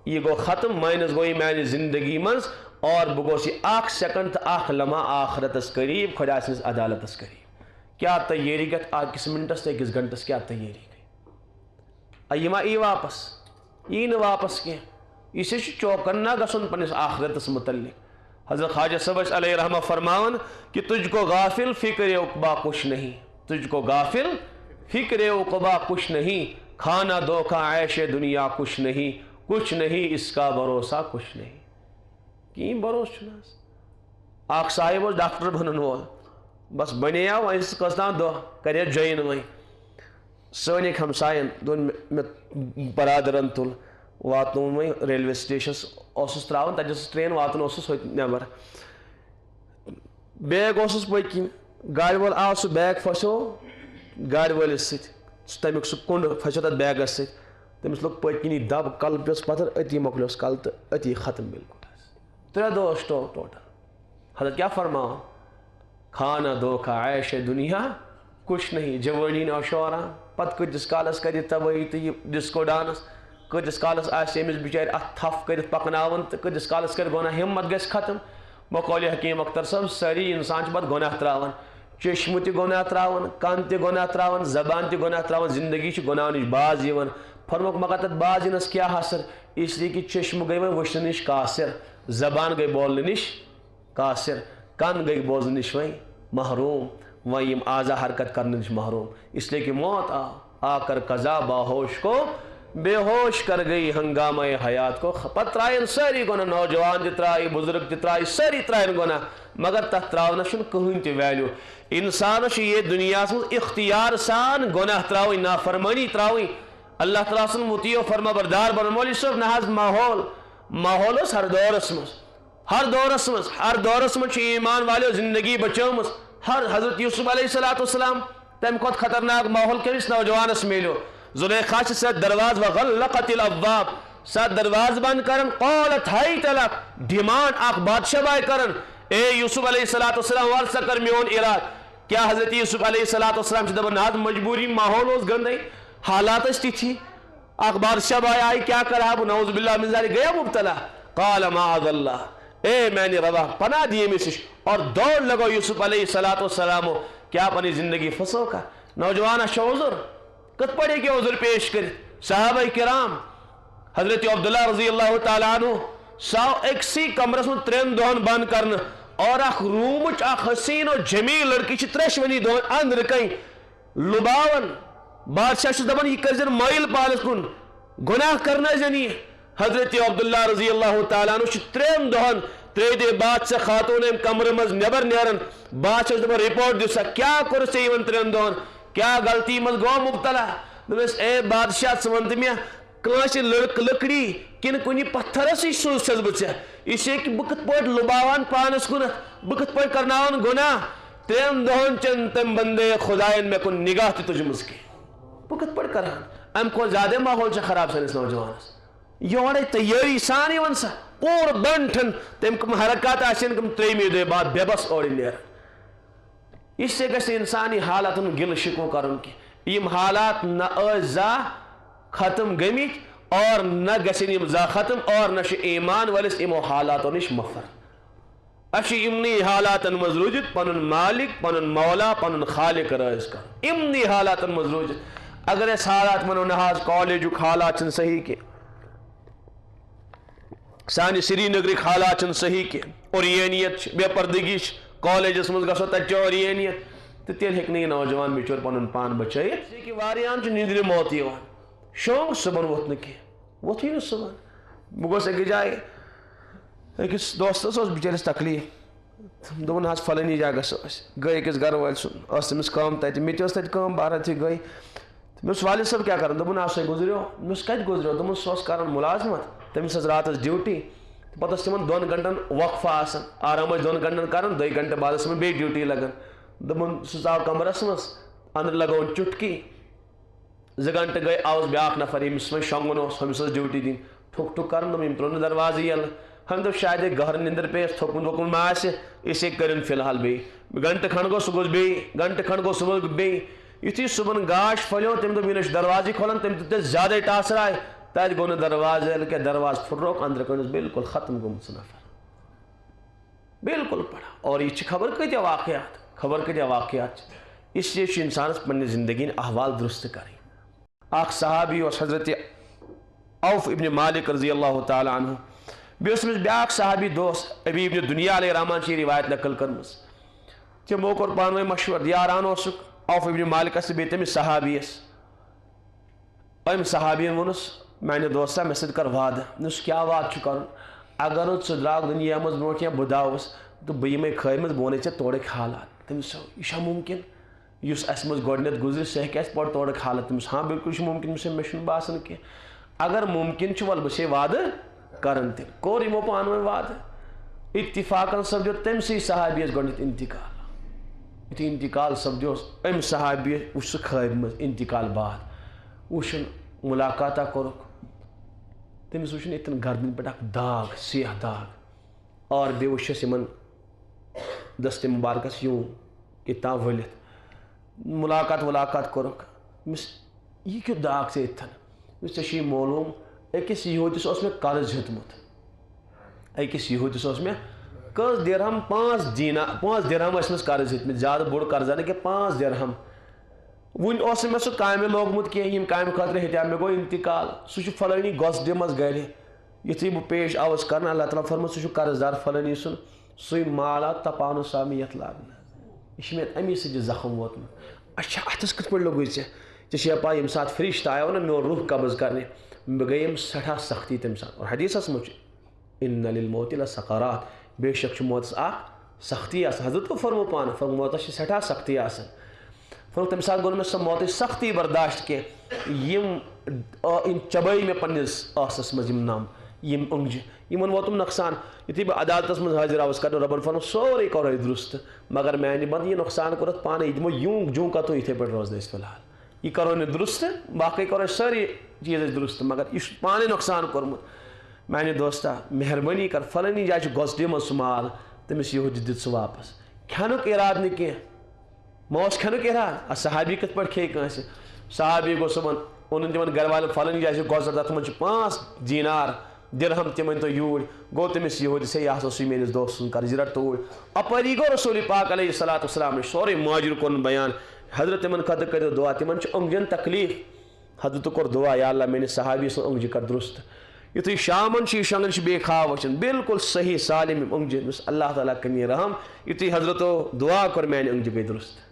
یہ گو ختم مائنس گو یہ میانہ زندگی مز اور بہ گوس یہ اکھ سیکنڈ تو اکھ لمحہ آخرتس قریب خدا سٕنٛدِس عدالتس قریب کیا تیاری گژھِ أکِس منٹس تو أکِس گھنٹس کیا تیاری گئی یہ ما ای واپس یہ نہ واپس کی اسے چوکن نہ گژھن پنس آخرتس متعلق حضرت خواجہ صاحب علیہ رحمہ فرماون کہ تجھ کو غافل فکر عقبا کچھ نہیں تجھ کو غافل فکر عقبا کچھ نہیں کھانا دھوکا عیش دنیا کچھ نہیں اس کا بھروسہ کچھ نہیں کی بھروسہ چھناس اخ صاحب ڈاکٹر بنن وول بس بنیا وس کسان دہ کرے جوین وی سنک ہمسائن دون برادرن تل واتن وی ریلوے سٹیشنس اوسس تراون تجس ٹرین واتن اوسس ہوت نیبر بیگ اوسس پکن گاڑی وول آو سہ بیگ پھسو گاڑی وٲلِس سۭتۍ تمیُک سُہ کُنڈ پھسیو تتھ بیگس سۭتۍ تٔمِس لوٚگ پٔتکِنی دب کل پیوٚس پتھر أتی مۄکلیوس کل تہٕ أتی ختم بالکل 3 دۄہ ٲس ٹوٹل حضرت کیا فرماو کھانا دھوکا عیش دنیا کچھ نہیں جوانی نو شوران پتہ کتس کالس کر تباہی تو یہ ڈسکو ڈانس کتس کالس آس امس بچار ات تھف کر پکناون تو کتس کالس کر گناہ ہمت گژھِ ختم بقول حکیم اختر صاحب ساری انسان پتہ گناہ تراون چشم تہ گناہ تراون کان تہ گناہ تراون زبان تہ گناہ تراون زندگی چھ گناہ نش باز یوان فرموک مگر تتھ باز ینس کیا حاصل اس لیے کہ چشم گئی وۄنۍ وٕچھنہٕ نش قاصر زبان گئی بولنہٕ نش قاصر کان گئی بوزنہٕ نش وۄنۍ محروم وہیں یم آزا حرکت کرنے نش محروم اس لیے کہ موت آ کر قضا باہوش کو بے ہوش کر گئی ہنگامہ حیات کو پتہ ترائن ساری گناہ نوجوان تہ ترائی بزرگ تہ ترائی ساری ترائن گناہ مگر تتھ تراونس چھُنہٕ کٕہٕنۍ تہِ ویلیو انسانس چھُ یہ دنیاہس منٛز اختیار سان گناہ تراوٕنۍ نافرمٲنی تراوٕنۍ اللہ تعالیٰ سُنٛد مطیع و فرما بردار بنُن مولوی صٲب نہ حظ ماحول اوس ہر دورس منٛز چھُ ایمان والیو زندگی بچٲمٕژ ہر حضرت یوسف علیہ السلام تم کھت خطرناک ماحول کمس نوجوانس ملو زلیخا سے درواز وغلقت الابواب سات دروازہ بند کرن قالت ہیت لک ڈیمانڈ اخ بادشاہ بائی کرن اے یوسف علیہ السلام ورثہ کر میون اراد کیا حضرت یوسف علیہ السلام دپان نہ مجبوری ماحول اس گندے حالات تھی اخ بادشاہ بائی آئی کیا کرا بہ نعوذ باللہ من ذلک گیا مبتلا قال معاذ اللہ اے میں نے روا پناہ دیے مسش اور دوڑ لگو یوسف علیہ السلام کیا اپنی زندگی پھنسو کا نوجوان عذر کت پڑے کہ عذر پیش کر صحابہ کرام حضرت عبداللہ رضی اللہ تعالیٰ عنہ ساو اکسی کمرس من 3 دہن بند کرن اور اخ رومچ اخ حسین و جمیل لڑکی چھ 3 دہن اندر کئی لباون بادشاہ چھ دپان یہ کرزن مائل پالس کن گناہ کرنا زنی حضرت عبداللہ رضی اللہ تعالیٰ عنہ چھ 3 دہن 3 دے بعد سے خاتون کمر مز نبر نیرن بادشاہ دپان رپورٹ دیسا کیا کر سے ایون 3 دہن کیا غلطی مز گو مبتلا دپس اے بادشاہ سمند میں کانس لکڑی کن کنی پتھرس سوز بچہ اسے کہ بکت پوٹ لباوان پانس کن بکت پوٹ کرناون گناہ 3 دہن چن تم بندے خدائن میں کن نگاہ تی تجھ مز کے بکت پوٹ کران ام کو زیادہ ماحول سے خراب سنس نوجوانس یوڑے تیاری سانی ونسا پور بنٹن تم کم حرکات آسین کم 3 دے بعد بے بس اوڑی نیر اس سے گشت انسانی حالات گل شکو کرن کی یم حالات نہ ازا ختم گمت اور نہ گسن یم زا ختم اور نہ ایمان ولس امو حالاتو نش مفر اچھی امنی حالاتن مز روجت پنن مالک پنن مولا پنن خالق رائز کر امنی حالاتن مز روجت اگر اس حالات منو نحاز کالجو حالات چن صحیح کے سانی سری نگری حالات چن صحیح کے اورینیت بے پردگی کالجس مز گسو تت اورینیت تو تیل ہیک نہیں نوجوان بچور پنن پان بچائیت کہ واریان چھ نیندر موت یوان شونگ صبح ووت نکی ووت ہی صبح بہ گوس اکس جائے اکس دوستس بچارس تکلیف دپن حظ فلانی جگہ گئی اکس گھر وال سن تمس کام تت مے تہ تت کام بہر تھی گئی مس والد صاحب کیا کران دپن سہ گزریو مس کت گزریو دپن سہ کران ملازمت تمس راتس ڈیوٹی پتہ تمن 2 گھنٹن وقفہ آسان آرام 2 گھنٹن کران 2 گھنٹہ بعد تمن بی ڈیوٹی لگان دپن سہ آو کمرس مز اندر لگون چٹکی 2 گھنٹہ گئی آوس بیاکھ نفر یمس وۄنۍ شۄنگُن اوس ہُمِس ٲس ڈیوٹی دِنۍ ٹھُک ٹھُک کران دوٚپ یِم ترٛوو دروازٕ یلہٕ ہم دوٚپ شاید گہر نِندٕر پیٚیَس تھوٚکمُت ووٚکمُت ما آسہِ أسے کٔرِن فی الحال بیٚیہِ گھنٹہٕ کھنٛڈ گوٚو سُہ گوٚژھ بیٚیہِ گھنٹہٕ کھنٛڈ گوٚو سُہ گوٚژھ بیٚیہِ یُتھُے صُبحن گاش پھٔلیو تٔمۍ دوٚپ یہِ نہ چھُ دروازٕے کھولان تٔمۍ دیُت تَتہِ زیادَے ٹاسر آے تَتہِ گوٚو نہٕ دروازٕ ییٚلہِ کینٛہہ دروازٕ پھُٹرووُکھ أنٛدرٕ کَنۍ اوس بِلکُل ختم گوٚمُت سُہ نفر بالکل پڑا اور یہ خبر کتیا واقعات اس لیے انسانس پنہ زندگی احوال درست کریں اخ صحابی اور حضرت عوف ابن مالک رضی اللہ تعالی عنہ بیس بیاکھ صحابی دوست ابی ابن دنیا علیہ رحمان چی روایت نقل کرمز تمو کور پانوے مشور یاران اوسک عوف ابن مالکس بیٚیہِ تٔمِس صحابیس أمۍ صحابین ووٚنُس میانہِ دوستا مےٚ سۭتۍ کر وعدٕ مےٚ کیٛاہ وعدٕ چھُ کرُن اگر ژٕ درٛاکھ دُنیا منٛز برونٛٹھ کینٛہہ بہٕ داوُس تہٕ بہٕ یِمے کھٲرمٕژ بہٕ وَنَے ژےٚ تورٕکۍ حالات تٔمِس یہِ چھا مُمکِن یُس اَسہِ منٛز گۄڈٕنٮ۪تھ گُزرِ سُہ ہیٚکہِ اَسہِ پَتہٕ تورٕکۍ حالات تٔمِس ہاں بِلکُل چھُ مُمکِن مےٚ چھُنہٕ باسان کینٛہہ اگر مُمکِن چھُ وَلہٕ بہٕ چھے وعدٕ کران تیٚلہِ کوٚر یِمو پانہٕ ؤنۍ وعدٕ اتفاقن سپدیو تٔمسٕے صحابیس گۄڈٕنٮ۪تھ انتقال یُتھُے انتقال سپدیوس أمۍ صحابیس وٕچھ سُہ خٲبہِ منٛز انتقال بعد وٕچھُن مُلاقاتہ کوٚرُکھ تٔمِس وٕچھُن ییٚتٮ۪ن گردن پٮ۪ٹھ اکھ داغ سیاہ داغ اور بیٚیہِ وٕچھس یِمن دستہِ مُبارکس یوٗں ییٚتہِ تام ؤلِتھ مُلاقات کوٚرُکھ أمِس یہِ کیُتھ داغ ژےٚ ییٚتھن ژےٚ چھُے معلوٗم أکِس یہوٗدِس اوس مےٚ قرض ہیوٚتمُت أکِس یہوٗدِس اوس مےٚ کٔژ درہم 5 درہم ٲسۍ مےٚ قرض ہیٚتمٕتۍ زیادٕ بوٚڑ قرضا نہٕ کینٛہہ 5 درہم وُنہِ اوس نہٕ مےٚ سُہ کامہِ لوگمُت کینٛہہ ییٚمہِ کامہِ خٲطرٕ ہیٚتیٛا مےٚ گوٚو انتقال سُہ چھُ فلٲنی گۄسڈِ منٛز گرِ یُتھُے بہٕ پیش آوُس کرنہٕ اللہ تعالیٰ فرموو سُہ چھُ قرض دار فلٲنی سُنٛد سُے مال آو تپاونہٕ سُہ آو مےٚ یتھ لاگنہٕ یہِ چھُ مےٚ امی سۭتۍ یہِ زخم ووتمُت اچھا اتھس کِتھ پٲٹھۍ لوٚگُے ژےٚ چھےٚ پاے ییٚمہِ ساتہٕ فرشتہٕ آیو نا میون روح قبض کرنہِ بہٕ گٔیم سٮ۪ٹھاہ سختی تمہِ ساتہٕ اور حدیثس منٛز چھُ اِنَّ لِلموتِ لَسَقَرات بے شک چھُ موتس اکھ سختی آسان حضرت فرموو پانہٕ فرموو موتس چھِ سٮ۪ٹھاہ سختی آسان فرموو تمہِ ساتہٕ گوٚو نہٕ مےٚ سۄ موتٕچ سختی برداشت کینٛہہ یِم چبٲے مےٚ پننِس ٲسس منٛز یِم نم یم انگجہ یمن ووتم نقصان یتھی بہ عدالتس من حاضر آوس کرن ربن فرمو سورے کرو درست مگر میانہ بند یہ نقصان کورت پانے یہ دمو یوں جوں کتو یتھے پہ روزن اس فی الحال یہ کرو درست باقی کرو ساری چیز درست مگر یہ پانے نقصان کورمت میانہ دوستا مہربانی کر فلانی جائے گوس دم سہ مال تمس یہ دت سہ واپس کھینک اراد نہ کی موس کھینک اراد صحابی کت پہ کھے کنس صحابی گو صبح اون تمن گھر والن فلانی جائے گوزر تر من 5 دینار درہم تمن تو یور گو تمس یہ سے یہ ہسا سی میس دوست سن قرض رٹ توڑ اپری گو رسول پاک علیہ الصلوۃ والسلام سورے ماجر کون بیان حضرت تمن خطر کرو دعا تمن انگجن تکلیف حضرت کور دعا یا اللہ میانس صحابی سن انگجہ کر درست یتھے شامن شنگن بے خواب وچن بالکل صحیح سالم انگجہ اللہ تعالیٰ کنی رحم یتھے حضرتو دعا کر میانہ انگجہ گئی درست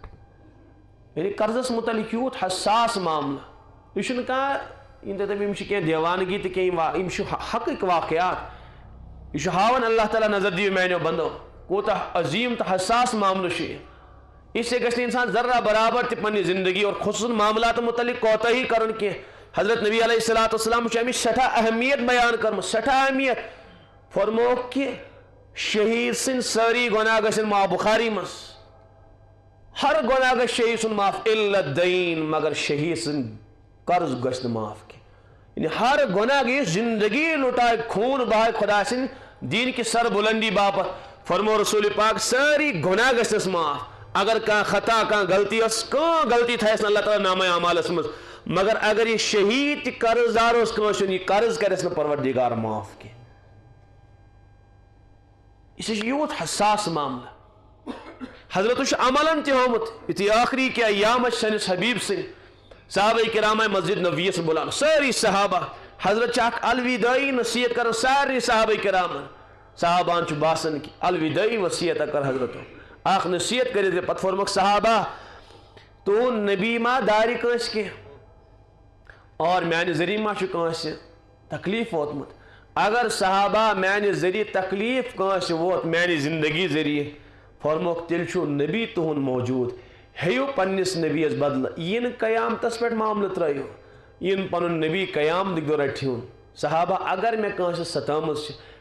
یعنی قرضس متعلق یوت حساس معاملہ یہ کھانا دیوانگی تو کی حقیق واقعات یہ ہاون اللہ تعالیٰ نظر دیو میانو بندو کوتا عظیم تو حساس معاملہ اس سے گھن انسان ذرہ برابر تہ پنہ زندگی اور خصوصاً معاملات متعلق کوتاہی کرن کی حضرت نبی علیہ الصلوۃ والسلام امچ سٹھا اہمیت بیان کرم سٹھا اہمیت فرمو کہ شہید سن ساری گناہ گھن معاف بخاری مس ہر گناہ گھ شہید سن معاف الا الدین مگر شہید سن قرض گھن معاف کی یعنی ہر گناہ گی زندگی لٹائے خون بہائے خدا سن دین کی سر بلندی باپت فرمو رسول پاک ساری گناہ گھنس معاف اگر کان خطا کان غلطی اس کان غلطی تھایس اللہ تعالیٰ نامہ اعمالس مز مگر اگر یہ شہید قرض دار اس کانشن یہ قرض کرس نہ پروردگار معاف کی اس یوت حساس معاملہ حضرت عملن تہ ہومت یتھی آخری کے ایام سنس حبیب سن صحابہ کرام مسجد نبوی سے بلان ساری صحابہ حضرت چاک الوداعی نصیحت کر ساری صحابہ کرام صحابان چھ باسن کی الوداعی وصیت کر حضرت آخ نصیحت کرے پت فرمک صحابہ تو نبی ما داری کنس کی اور میانہ ذریعہ ما کنس تکلیف ووتمت اگر صحابہ میانہ ذریعہ تکلیف کنس ووت میانہ زندگی ذریعہ فرموک تیل چھو نبی تہن موجود ہیو پنس نبیس بدل یہ قیامتس پہ معاملہ ترو یہ پن نبی قیام دہ رٹھن صحابہ اگر میں کنس ستمت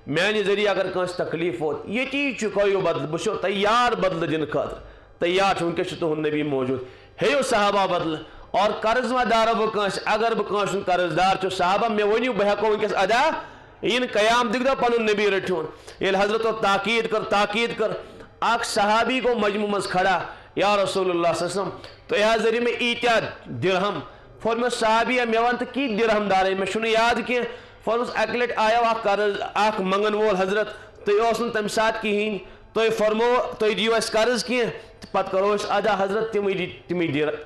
میانہ ذریعہ اگر کنس تکلیف ووت یتی چکو بدل بہ تیار بدل دن خاطر تیار ونکس تہن نبی موجود ہیو صحابہ بدل اور قرض ما دار بہ کنس اگر بہ کنس قرض دار چھ صحابہ مے ونیو بہ ہیکو ونکس ادا یہ قیام دہ پن نبی رٹھن یل حضرت تاکید کر اخ صحابی کو مجموع مز کھڑا یا رسول اللہ صلی اللہ علیہ وسلم تو یہ ذریعہ میں ایتیا درہم فرمس صحابی میں ون تو کی درہم دار میں چھن یاد کی فرمس اک لٹ آیا اخ قرض اخ منگن وول حضرت تو اس تم سات کہین تو فرمو تو دیو اس قرض کی پت کرو اس ادا حضرت تم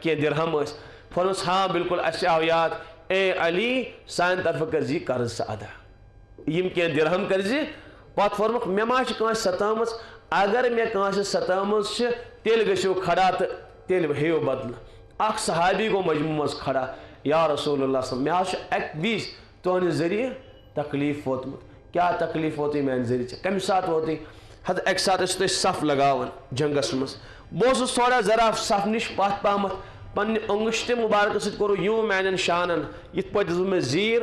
کی درہم اس فرمس ہاں بالکل اس آو یاد اے علی سان طرف کر جی قرض سے ادا یم کی درہم کر جی پت فرمک مے ما چھ ستامس اگر میں کانس ستمز تیل گھو کھڑا تو تیل ہیو بدل اخ صحابی گو مجموع مز کھڑا یا رسول اللہ صلی اللہ علیہ وسلم اک بیس تہن ذریعہ تکلیف ووتمت کیا تکلیف ہوتی میان ذریعہ کم سات ہوتی حد ایک سات اس صف لگاون جنگس مز بہت تھوڑا ذرا صف نش پت پامت پنہ انگشت مبارک ست کرو یوں میان شانن یت پہ میں زیر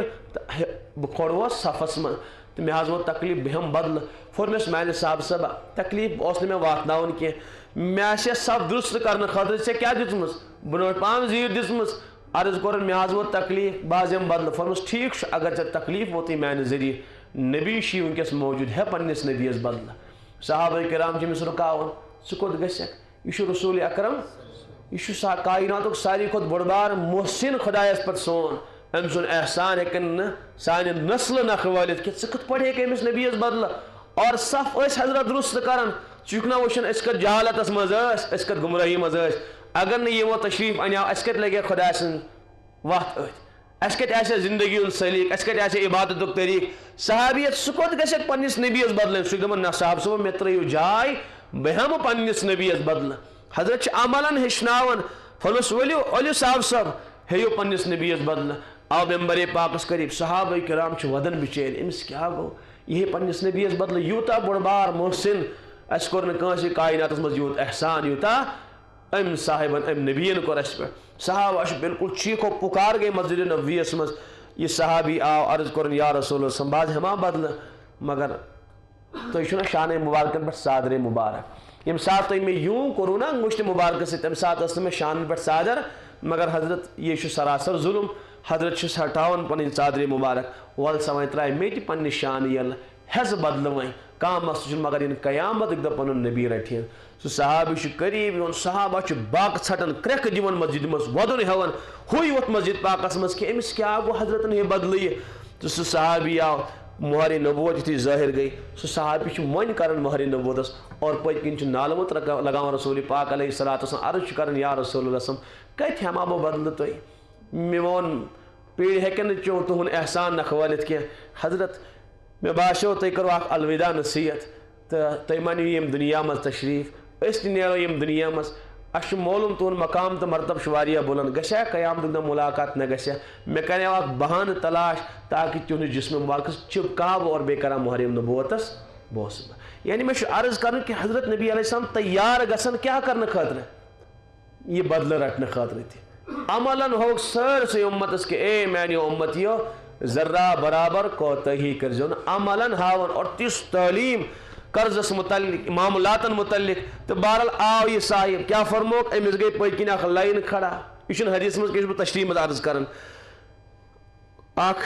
بہ کھوڑوس صفس من تو مے حض ووت تکلیف بہم بدل فرمس میانہ صاحب صبا تکلیف اس میں واتن کی مے صف درست کرنے خاطر ے کیا دتمس برو پام زیر دتمس عرض کور مے حض ووت تکلیف باز یم بدل فرمس ٹھیک اگر ے تکلیف ووتی میانہ ذریعہ نبی شی ونکس موجود ہے پنس نبیس بدل صحابہ کرام چمس رکاون سہ کوت گھسک یہ رسول اکرم یہ کائنات ساری کھت بڑ بار محسن خدایس پہ سون ام سن احسان ہیکن سانہ نسل نکھ والت کہ ثہ کت پڑھ امس نبیس بدل اور صف اس حضرت درست کران چکنا وچن اس کت جہالتس مز اس کت گمراہی مز اگر نہ یہ تشریف انیو اس کت لگے خدا سن وقت اس کت آسہ زندگی ہند سلیق اس کت آسہ عبادت طریق صحابیت سہ کت گھسک پنس نبیس بدل سہ دپن نہ صاحب صبح مے ترٛٲیِو جاے بہ ہم پنس نبیس بدل حضرت عملن ہچناون فرمس ؤلِو صاحب صاحب ہیو پنس نبیس بدل آو ممبر پاکس قریب صحابہ کرام چھ ودن بچیر امس کیا گو یہ پنس نبیس بدل یوتا بڑ بار محسن اس کور نہ کانسی کائناتس مز یوت احسان یوتا ام صاحبن ام نبیین کور اس پہ صحابہ بالکل چیخو پکار گئی مسجد نبویس مز یہ صحابی آو عرض کرن یا رسول اللہ سنباز ہما بدل مگر تو یہ شان مبارکن پر صادر مبارک یم سات تو میں یوں کروں نا مشت مبارک سے تم سات اصل میں شان پر صادر مگر حضرت یہ سراسر ظلم حضرت ہٹاون پن صادر مبارک ول سوائن ترائی میٹی پن شان یل حز بدل وائن کام مسجد مگر ان قیامت ایک دو پن نبی رٹھین سو صحابی قریب یون صحابہ باق ژھٹن کرک دِوان مسجد مز ودن ہیوان ہوئی ووت مسجد پاکس مز کہ امس کیا گو حضرت نے بدل تو سو صحابی آو مہر نبوت یتھی ظاہر گئی سو صحابی من کرن مہر نبوتس اور پت کن نالمت لگاون رسول پاک علیہ الصلوۃ والسلام عرض کرن یا رسول اللہ کت ہما بہ بدل تھی مے وون پیڑ ہیکن چو تہن احسان نکھ ولت کی حضرت مے باسیو تھی کرو اخ الوداع نصیحت تو تھی منو یم دنیا مز تشریف اس نیرو یم دنیا مز اش معلوم تہن مقام تو مرتب واریاہ بلند گھیا قیامت دہ ملاقات نہ گھیا مے کریو اخ بہانہ تلاش تاکہ تہندس جسم مبارکس چپکا بہ اور بے کرا مہر نبوتس بوس یعنی میں عرض کرن کہ حضرت نبی علیہ السلام تیار گژھن کیا کرنے خاطر یہ بدل رٹنے خاطر تھی عملاً ہوگ سرسے امتس کہ اے میانیو امتیو ذرہ برابر کوتہی کرزون عملاً ہاون اور تس تعلیم قرضس متعلق معاملاتن متعلق تو بہرحال آو یہ صاحب کیا فرموک امس گئی پکن اخ لائن کھڑا یہ حدیث مز کہ تشریح مز عرض کرن اخ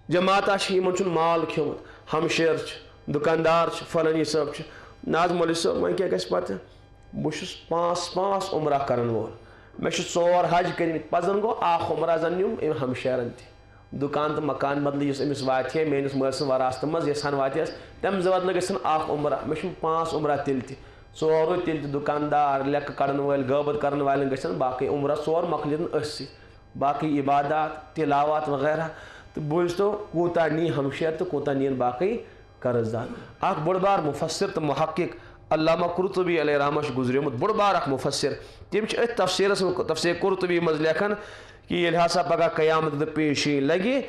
جماعت ان مال کھیومت ہمشیر دکاندار فلانی صاحب ناز مولوی صاحب وۄنۍ کیٛاہ گژھِ پتہٕ بہٕ چھُس پانٛژھ عمرہ کرن وول مےٚ چھُ 4 حج کٔرمٕتۍ پتہٕ زن گوٚو اکھ عمرہ زن نیوٗم أمۍ ہمشیرن تہِ دکان تو مکان بدل یُس أمِس واتہِ ہے میٲنِس مٲلۍ سٕنٛز وراثتہٕ منٛز یژھان واتہِ ہس تمہِ بدلہٕ گژھن اکھ عمرہ مےٚ چھُ 5 عمرہ تیٚلہِ تہِ 4 تیٚلہِ تہِ دُکاندار لیٚکھٕ کڑن وٲلۍ غٲبت کرن والٮ۪ن گژھن باقٕے عمرہ 4 مۄکلن أتھۍ سۭتۍ باقٕے عبادات تلاوات وغیرہ تہٕ بوٗزتو کوٗتاہ نی ہمشیر تہٕ کوٗتاہ نِیَن باقٕے قرض دار اخ بوڑ بار مفسر تو محقق علامہ قرطبی علیہ رحمہ گزریومت بوڑ بار اخ مفسر تم ات تفسیر قرطبی مز لیکھان کہ یل ہسا پگہ قیامت پیشی لگی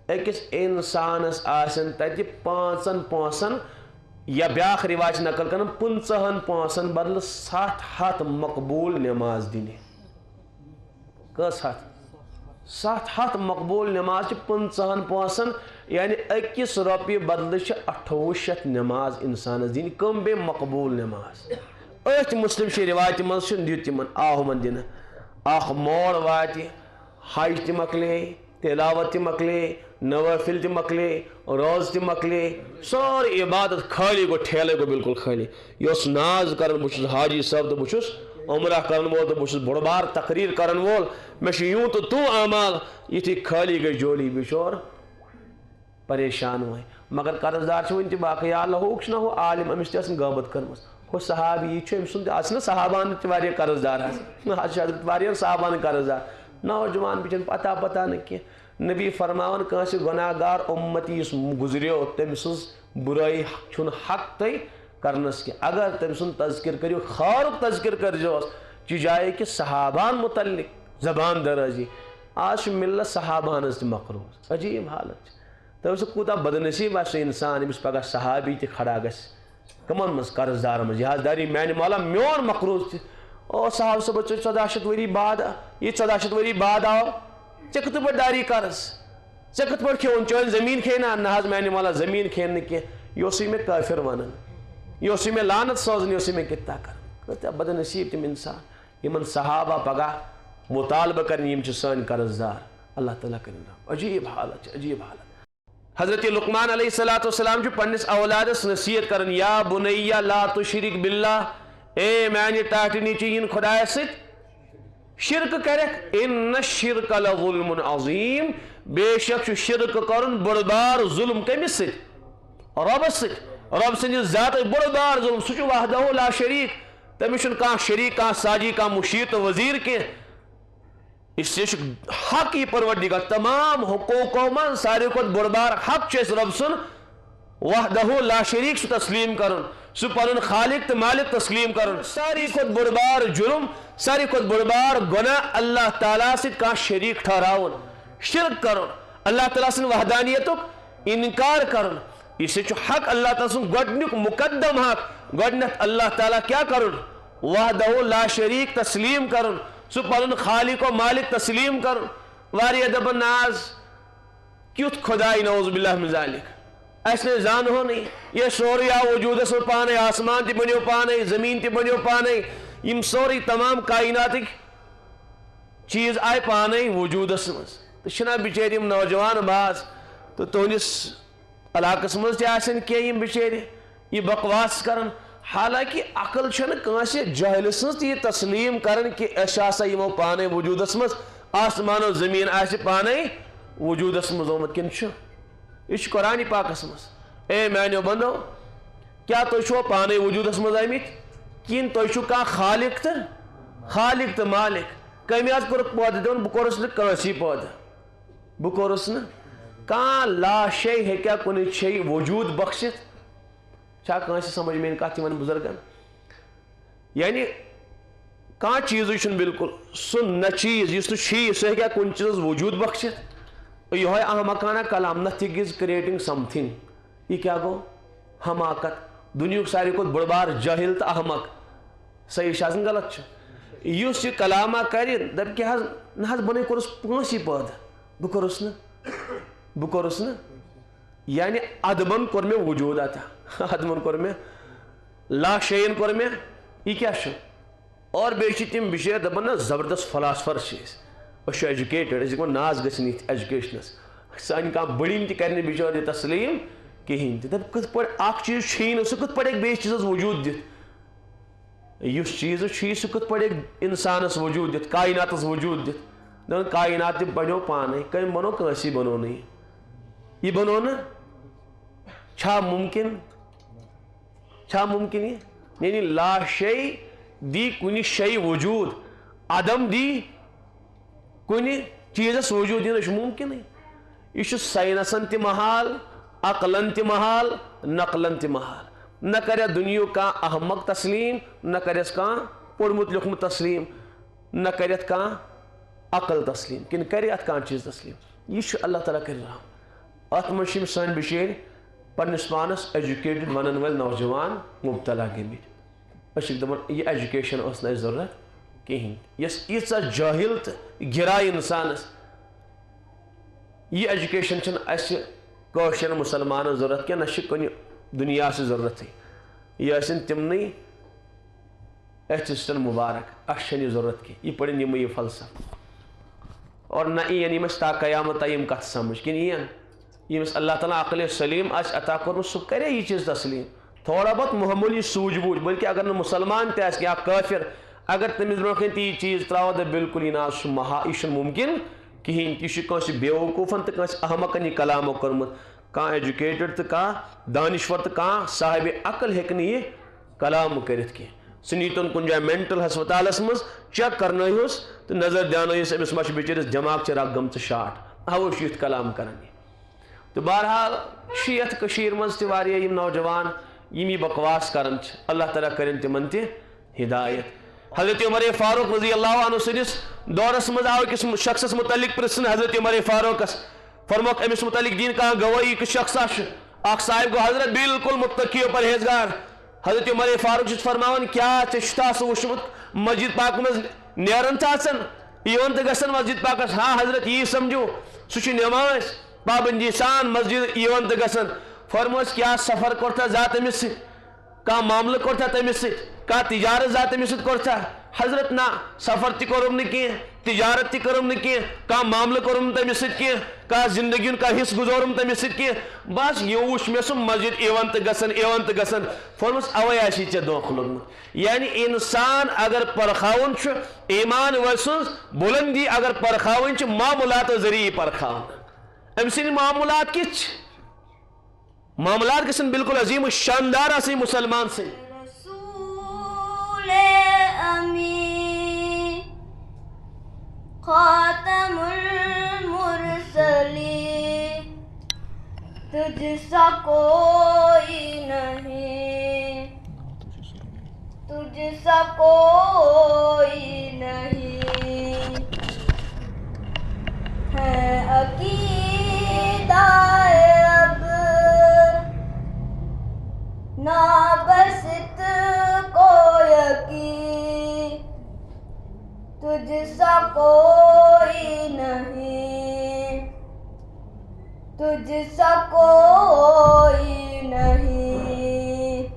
اکس انسانس آسن تتہ 5 پونسن یا بیاکھ رواج نقل کرن 15 پونسن بدل 700 مقبول نماز دن کس 700 مقبول نماز 15 پونسن یعنی اکس رۄپیہِ بدلہٕ چھِ 2800 نماز انسانس دِنۍ کم بے مقبول نماز أتھۍ مسلم شی روایتہِ منٛز چھُ دیُت تِمن آو ہُمن دِنہٕ اکھ موڑ واتہِ حج تہِ مۄکلے تلاوت تہِ مۄکلے نوافل تہِ مۄکلے روز تہِ مۄکلے سورُے عبادت خٲلی گوٚو ٹھیلے گوٚو بالکل خٲلی یہِ اوس ناز کران بہٕ چھُس حاجی صٲب تہٕ بہٕ چھُس عمرہ کرن وول تہٕ بہٕ چھُس بوڑ بار تقریر کرن وول مےٚ چھُ یوں تہٕ توں اعمال یِتھُے خٲلی گٔے جولی بِچور پریشان ہوئے مگر قرض دار ون تہ باقی یا اللہ ہوک نہ ہو عالم امس تہ غیبت کرمس ہو صحابی یہ سن آ صحابان تہ واریاہ قرض دار حضرت واریاہ صحابان قرض دار نوجوان بچن پتہ نہ کی نبی فرماون کانس گناہ گار امتی اس گزریو تم سز برائی چھن حق تہ کرنس کی اگر تم سن تذکر کریو خارق تذکر کرجوس چی جائے کہ صحابان متعلق زبان درازی آج ملت صحابان تہ مقروض عجیب حالت تو سہ کوتاہ بدنصیب آ انسان امس پگہ صحابی تہ کھڑا گژھِ کمن مز قرض دار مز یہاز داری میانہ مولا میون مقروض تہ او صاحب صاحب 1400 ؤری بعد یہ 1400 ؤری بعد آو ے کت پہ داری قرض ے کت پہ کھیون چون زمین کھینا نہ میانہ مولا زمین کھین کی یہ میں کافر ونان یہ میں لانت سوزن یہ میں کتا کر بدنصیب تم انسان یمن صحابہ پگہ مطالبہ کریں سن قرض دار اللہ تعالیٰ کریں عجیب حالت عجیب حالت حضرت لقمان علیہ الصلوۃ والسلام پنس اولادس نصیحت کرن یا بنیا لا تشرک باللہ اے میانہ ٹاٹنی چین خدا ست شرک کرک ان الشرک لظلم عظیم بے شک شرک کرن بڑ بار ظلم کمس ست رب ست رب سندس ذات بڑ بار ظلم سہ وحدہ لا شریک تمس کان شریک کان ساجی کان مشیر تو وزیر کی اس سے حق یہ پروردگار تمام حقوقوں من سارے کو بڑ بار حق رب سن وحدہ لا شریک سہ تسلیم کرن سہ پن خالق تو مالک تسلیم کرن ساری کو بڑ بار جرم ساری کو بڑ بار گناہ اللہ تعالیٰ ست کان شریک ٹھہراون شرک کرن اللہ تعالیٰ سن وحدانیت انکار کرن اس سے حق اللہ تعالیٰ سن گۄڈنیُک مقدم حق گۄڈنیتھ اللہ تعالیٰ کیا کرن وحدہ لا شریک تسلیم کرن سہ پن خالق و مالک تسلیم کر واریہ دپن ناز کیت خدائی نعوذ باللہ من ذالک اس نے زان ہو نہیں یہ سوری آ وجود سے پانے آسمان تی بنیو پانے زمین تی بنیو پانے یم سوری تمام کائنات چیز آئے پانے وجود اسمز تو شنا بچیری یم نوجوان باز تو تونس علاقس مز تی آسن کی یم بچیری یہ بکواس کرن حالانکہ عقل چھن کانسی جاہل سنس یہ تسلیم کرن کہ اشاسا یمو پانے وجود اسمز آسمان و زمین آسی پانے وجود اسمز اومد کن چھو یہ قرآن پاک اسمز اے میانیو بندو کیا تو چھو پانے وجود اسمز آئیمیت کین تو چھو کا خالق تا مالک کمی آج کرک پود دون بکورس نے کانسی پود بکورس نے کان لا شئی ہے کیا کنی شئی وجود بخشت چھا کانسی سمجھ میں انکا تیمان بزرگن یعنی کان چیزو چھن بالکل سن نہ چیز یہ تو چیز سو ہے کیا کن چیز وجود بخشت یہ ہے احمقانہ کلام nothing is creating something یہ کیا گو حماقت دنیا ساری کو بڑبار جاہل تا احمق صحیح شازن غلط چھو یوس یہ کلامہ کری دب کیا نہ بنے کرس پانسی پود بکرس نا یعنی ادبن کر میں وجود آتا ادبن کر میں لا شین کر میں یہ کیا شو اور بیشی تیم بشیر دبن نا زبردست فلاسفر چیز اور ایجوکیٹڈ اس کو ناز گھنی ایجوکیشنس سان کا بڑی تی کرنے بچور یہ تسلیم کہین تی دب کت پڑ اک چیز چھین اس کت پڑ ایک بیش چیز وجود دت یس چیز چھی سہ کت پڑ ایک انسانس وجود دت کائناتس وجود دت دن کائنات تہ بنو پانے کم بنو کنسی بنو نہیں یہ بنو نا چھا ممکن یہ یعنی لا شئی دی کنی شئی وجود عدم دی کنی چیزس وجود دین ممکن نہیں یہ سائنسن تہ محال عقلن تہ محال نقلن تہ محال نہ کرے دنیا کا احمق تسلیم نہ کرے کان پڑمت لکھمت تسلیم نہ کرت کان عقل تسلیم کن کرے ات کان چیز تسلیم یہ اللہ تعالیٰ کر رہا ات مشیم سن بشیر پنس پانس ایجوکیٹڈ ونن ول نوجوان مبتلا گمت اس دپان یہ ایجوکیشن اس نہ ضرورت کہین یس ایسا جاہل تو گرائے انسانس یہ ایجوکیشن چھن اس کوشن مسلمان ضرورت کی نہ کن دنیا سے ضرورت ہے یہ اسن تمنی اسسٹن مبارک اکشن ضرورت کی یہ پڑھیں یہ فلسفہ اور نہ این یمس تا قیامت یم کت سمجھ کن این یمس اللہ تعالیٰ عقل سلیم آس عطا کور سہ کرے یہ چیز تسلیم تھوڑا بہت معمولی سوجھ بوجھ بلکہ اگر نہ مسلمان تہ آس کیا کافر اگر تمس برونٛہہ کن یہ چیز تراو دے بالکل یہ ممکن کہین یہ کنس بیوقوفن تو کنس احمقن یہ کلامو کورمت کان ایجوکیٹڈ تو کان دانشور تو کان صاحب عقل ہیکن یہ کلام کرت کی سنیتن کن جائے مینٹل ہسپتالس مز چیک کرنس تو نظر دیانس امس ما بچرس دماغ رگ گمت شاٹ او یت کلام کران تو بہرحال یت کشیر مز تہ واریاہ یم نوجوان یم یہ بکواس کران اللہ تعالیٰ کرن تمن تہ ہدایت حضرت عمر فاروق رضی اللہ عنہ سندس دورس مز آو کس شخص متعلق پرسن حضرت عمر فاروقس فرموک امس متعلق دین کا گواہی کہ شخص اخ صاحب گو حضرت بالکل متقی و پرہیزگار حضرت عمر فاروق چھ فرماون کیا چشتا سو وشمت مسجد پاک مز نیرن تھاسن ایون تہ گسن مسجد پاکس ہاں حضرت یہ سمجھو سہ نماز پابندی سان مسجد ایون تہ گسن فرموس کیا سفر کرتا ذات امس ست کا معاملہ کرتا تمس ست کا تجارت ذات تمس ست کرتا حضرت نا سفر تہ کرم نہ کی تجارت تہ کرم نہ کی کا معاملہ کرم تمس ست کی کا زندگی کا حص گزارم تمس ست کی بس یہ وچ مے سم مسجد ایون تہ گسن فرموس اوے آسی ژے دھوکہ لوگمت یعنی انسان اگر پرخاون چھ ایمان ورسن بلندی اگر پرخاون چھ معاملات ذریعہ پرخاون ام سن معاملات کچھ معاملات گژھن بالکل عظیم شاندار آسن مسلمان سے رسول امی خاتم المرسلین تجھ سا کوئی نہیں تجھ سا کوئی نہیں ہے عقیدہ اب نابست کو یقین تجھ سا کوئی نہیں تجھ سا کوئی نہیں،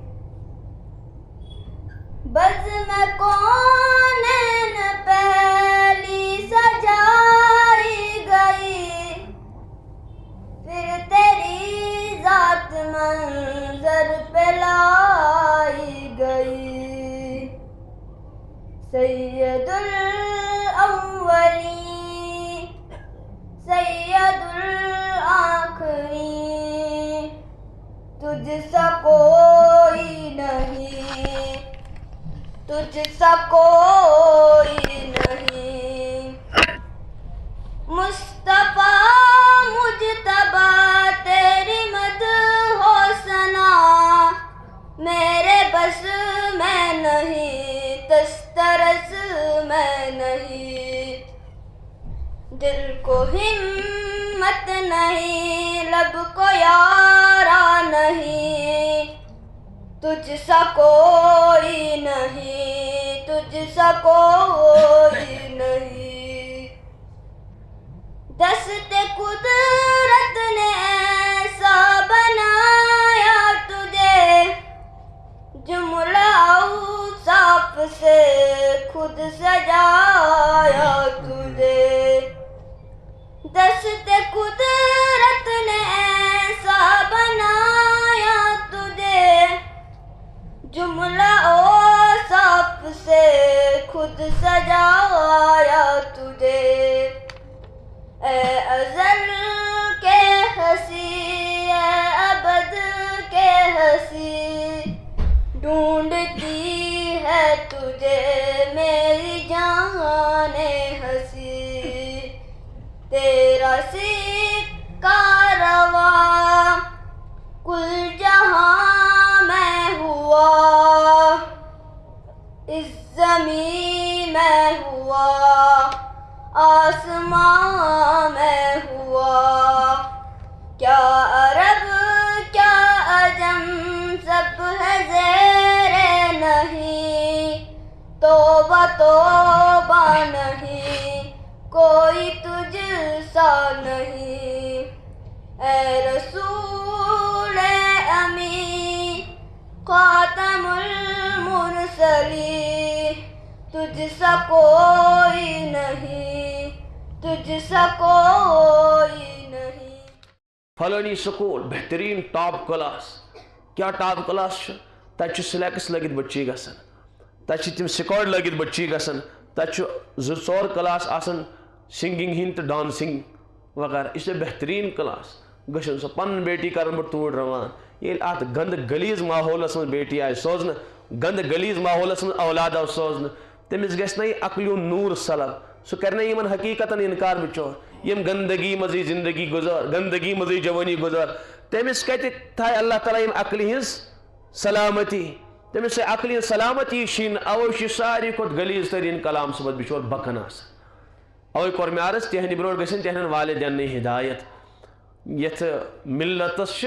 بزم کونین پہلی سجائی گئی، پھر تیری ذات منظر پہ لائی گئی، سید الاولین سید الآخرین، تجھ سا کوئی نہیں، تجھ سا کوئی نہیں، مصطفیٰ مجتبیٰ تیری مدح و ثنا میرے بس میں نہیں، دسترس میں نہیں، دل کو ہمت نہیں، لب کو یارا نہیں، تجھ سا کوئی نہیں، تجھ سا کوئی نہیں، دست قدرت نے ایسا بنایا تجھے، جملہ اوصاف سے خود سجایا تجھے، دست قدرت نے ایسا بنایا تجھے، جملہ اوصاف سے خود سجایا تجھے، اے ازل کے ہنسی اے ابد کے ہنسی، ڈھونڈتی ہے تجھے میری جان ہنسی، تیرا سکہ رواں کل جہاں میں ہوا، اس زمین میں ہوا، آسمان میں ہوا، کیا عرب کیا عجم سب ہے زیر نہیں، توبہ توبہ نہیں، کوئی تجھ سا نہیں، اے رسول امی خاتم المرسلین، تجھ سا کوئی نہیں، تجھ سا کوئی نہیں۔ فلانی سکول بہترین ٹاپ کلاس، کیا ٹاپ کلاس تک سلیکس لگت بچی گسن، تک تم سکاڈ لگت بچی گسن، تک زور کلاس آسن سنگنگ ہند تو ڈانسنگ وغیرہ، اس بہترین کلاس گھن سو پن بیٹی کرن بہ تور روان، یل ات گند گلیز ماحولس من بیٹی آئی سوزن، گند گلیز ماحولس من اولاد آو سوزن، تمس گھس نا عقلیو نور سلب، سہ کرنا یمن حقیقتاً انکار بچور، یم گندگی مزی زندگی گزار، گندگی مزی جوانی گزار، تمس کت تھائے اللہ تعالیٰ یم عقلی ہز سلامتی، تمس سے عقلی سلامتی شین، اوش ساری کھت غلیظ ترین کلام صبح بچور بکن آسان، اوے کور میں عرض تہندِ برونٛٹھ گژھن تہندٮ۪ن والدین ہدایت، یتھ ملتس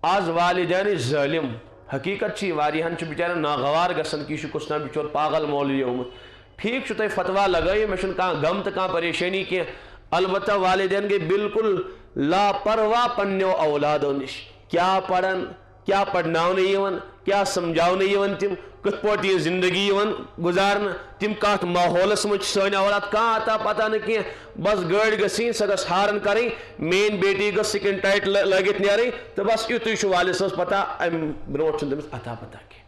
آز والدین ظالم، حقیقت چھ واریاہن چھ بچارن ناگوار گژھان کہ یہ کس نا بچور پاگل مولوی آمت، ٹھیک چھ تُہۍ فتوا لگٲیِو، مےٚ چھُنہٕ کانٛہہ غم تہٕ کانٛہہ پریشانی کینٛہہ، البتہ والدین گٔے بالکل لاپرواہ پننیو اولادو نش، کیا پرن، کیا پڑھناونے یوان، کیا سمجھاونے یوان، تم کت پٲٹھۍ یہ زندگی یوان گزارن، تم کت ماحولس مجھ سٲنۍ اولاد کانٛہہ عطا پتہ نہٕ کینٛہہ، بس گٲڑۍ گژھٕنۍ سۄ گژھ ہارن کرٕنۍ، میٲنۍ بیٹی گٔژھ سکن ٹایٹ لٲگِتھ نیرٕنۍ تہٕ بس یُتُے چھُ والد صٲبس پتہ، امہِ برونٛٹھ چھُنہٕ تٔمِس عطا پتہ کینٛہہ،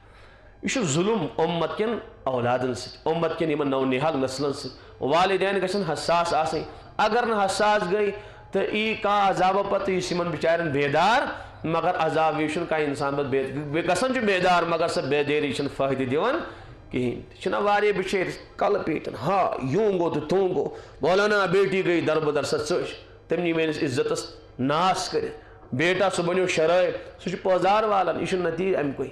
یہ چھُ ظلم اُمت کٮ۪ن اولادن سۭتۍ، اُمت کٮ۪ن یِمن نو نِہال نسلن سۭتۍ، والدین گژھن حساس آسٕنۍ، اگر نہٕ حساس گٔے تہٕ ای کانٛہہ عذابہ پتہٕ یُس یِمن بچارٮ۪ن بیدار، مگر عذاب یہ چھُنہٕ کانٛہہ انسان پتہٕ گژھان چھُ بیدار، مگر سۄ بیدٲری چھنہٕ فٲیدٕ دِوان کہیٖنۍ، چھِنہ واریاہ بِچٲرۍ کلہٕ پیٖٹن، ہا یوں گوٚو تہٕ توں گوٚو، مولانا بیٹی گٔے دربدر سۄ ژٔج، تٔمۍ نی میٲنِس عزتس ناس کٔرِتھ، بیٹا سُہ بنیو شرٲبۍ، سُہ چھُ پٲزار والان، یہ چھُنہٕ نتیٖجہٕ امکُے،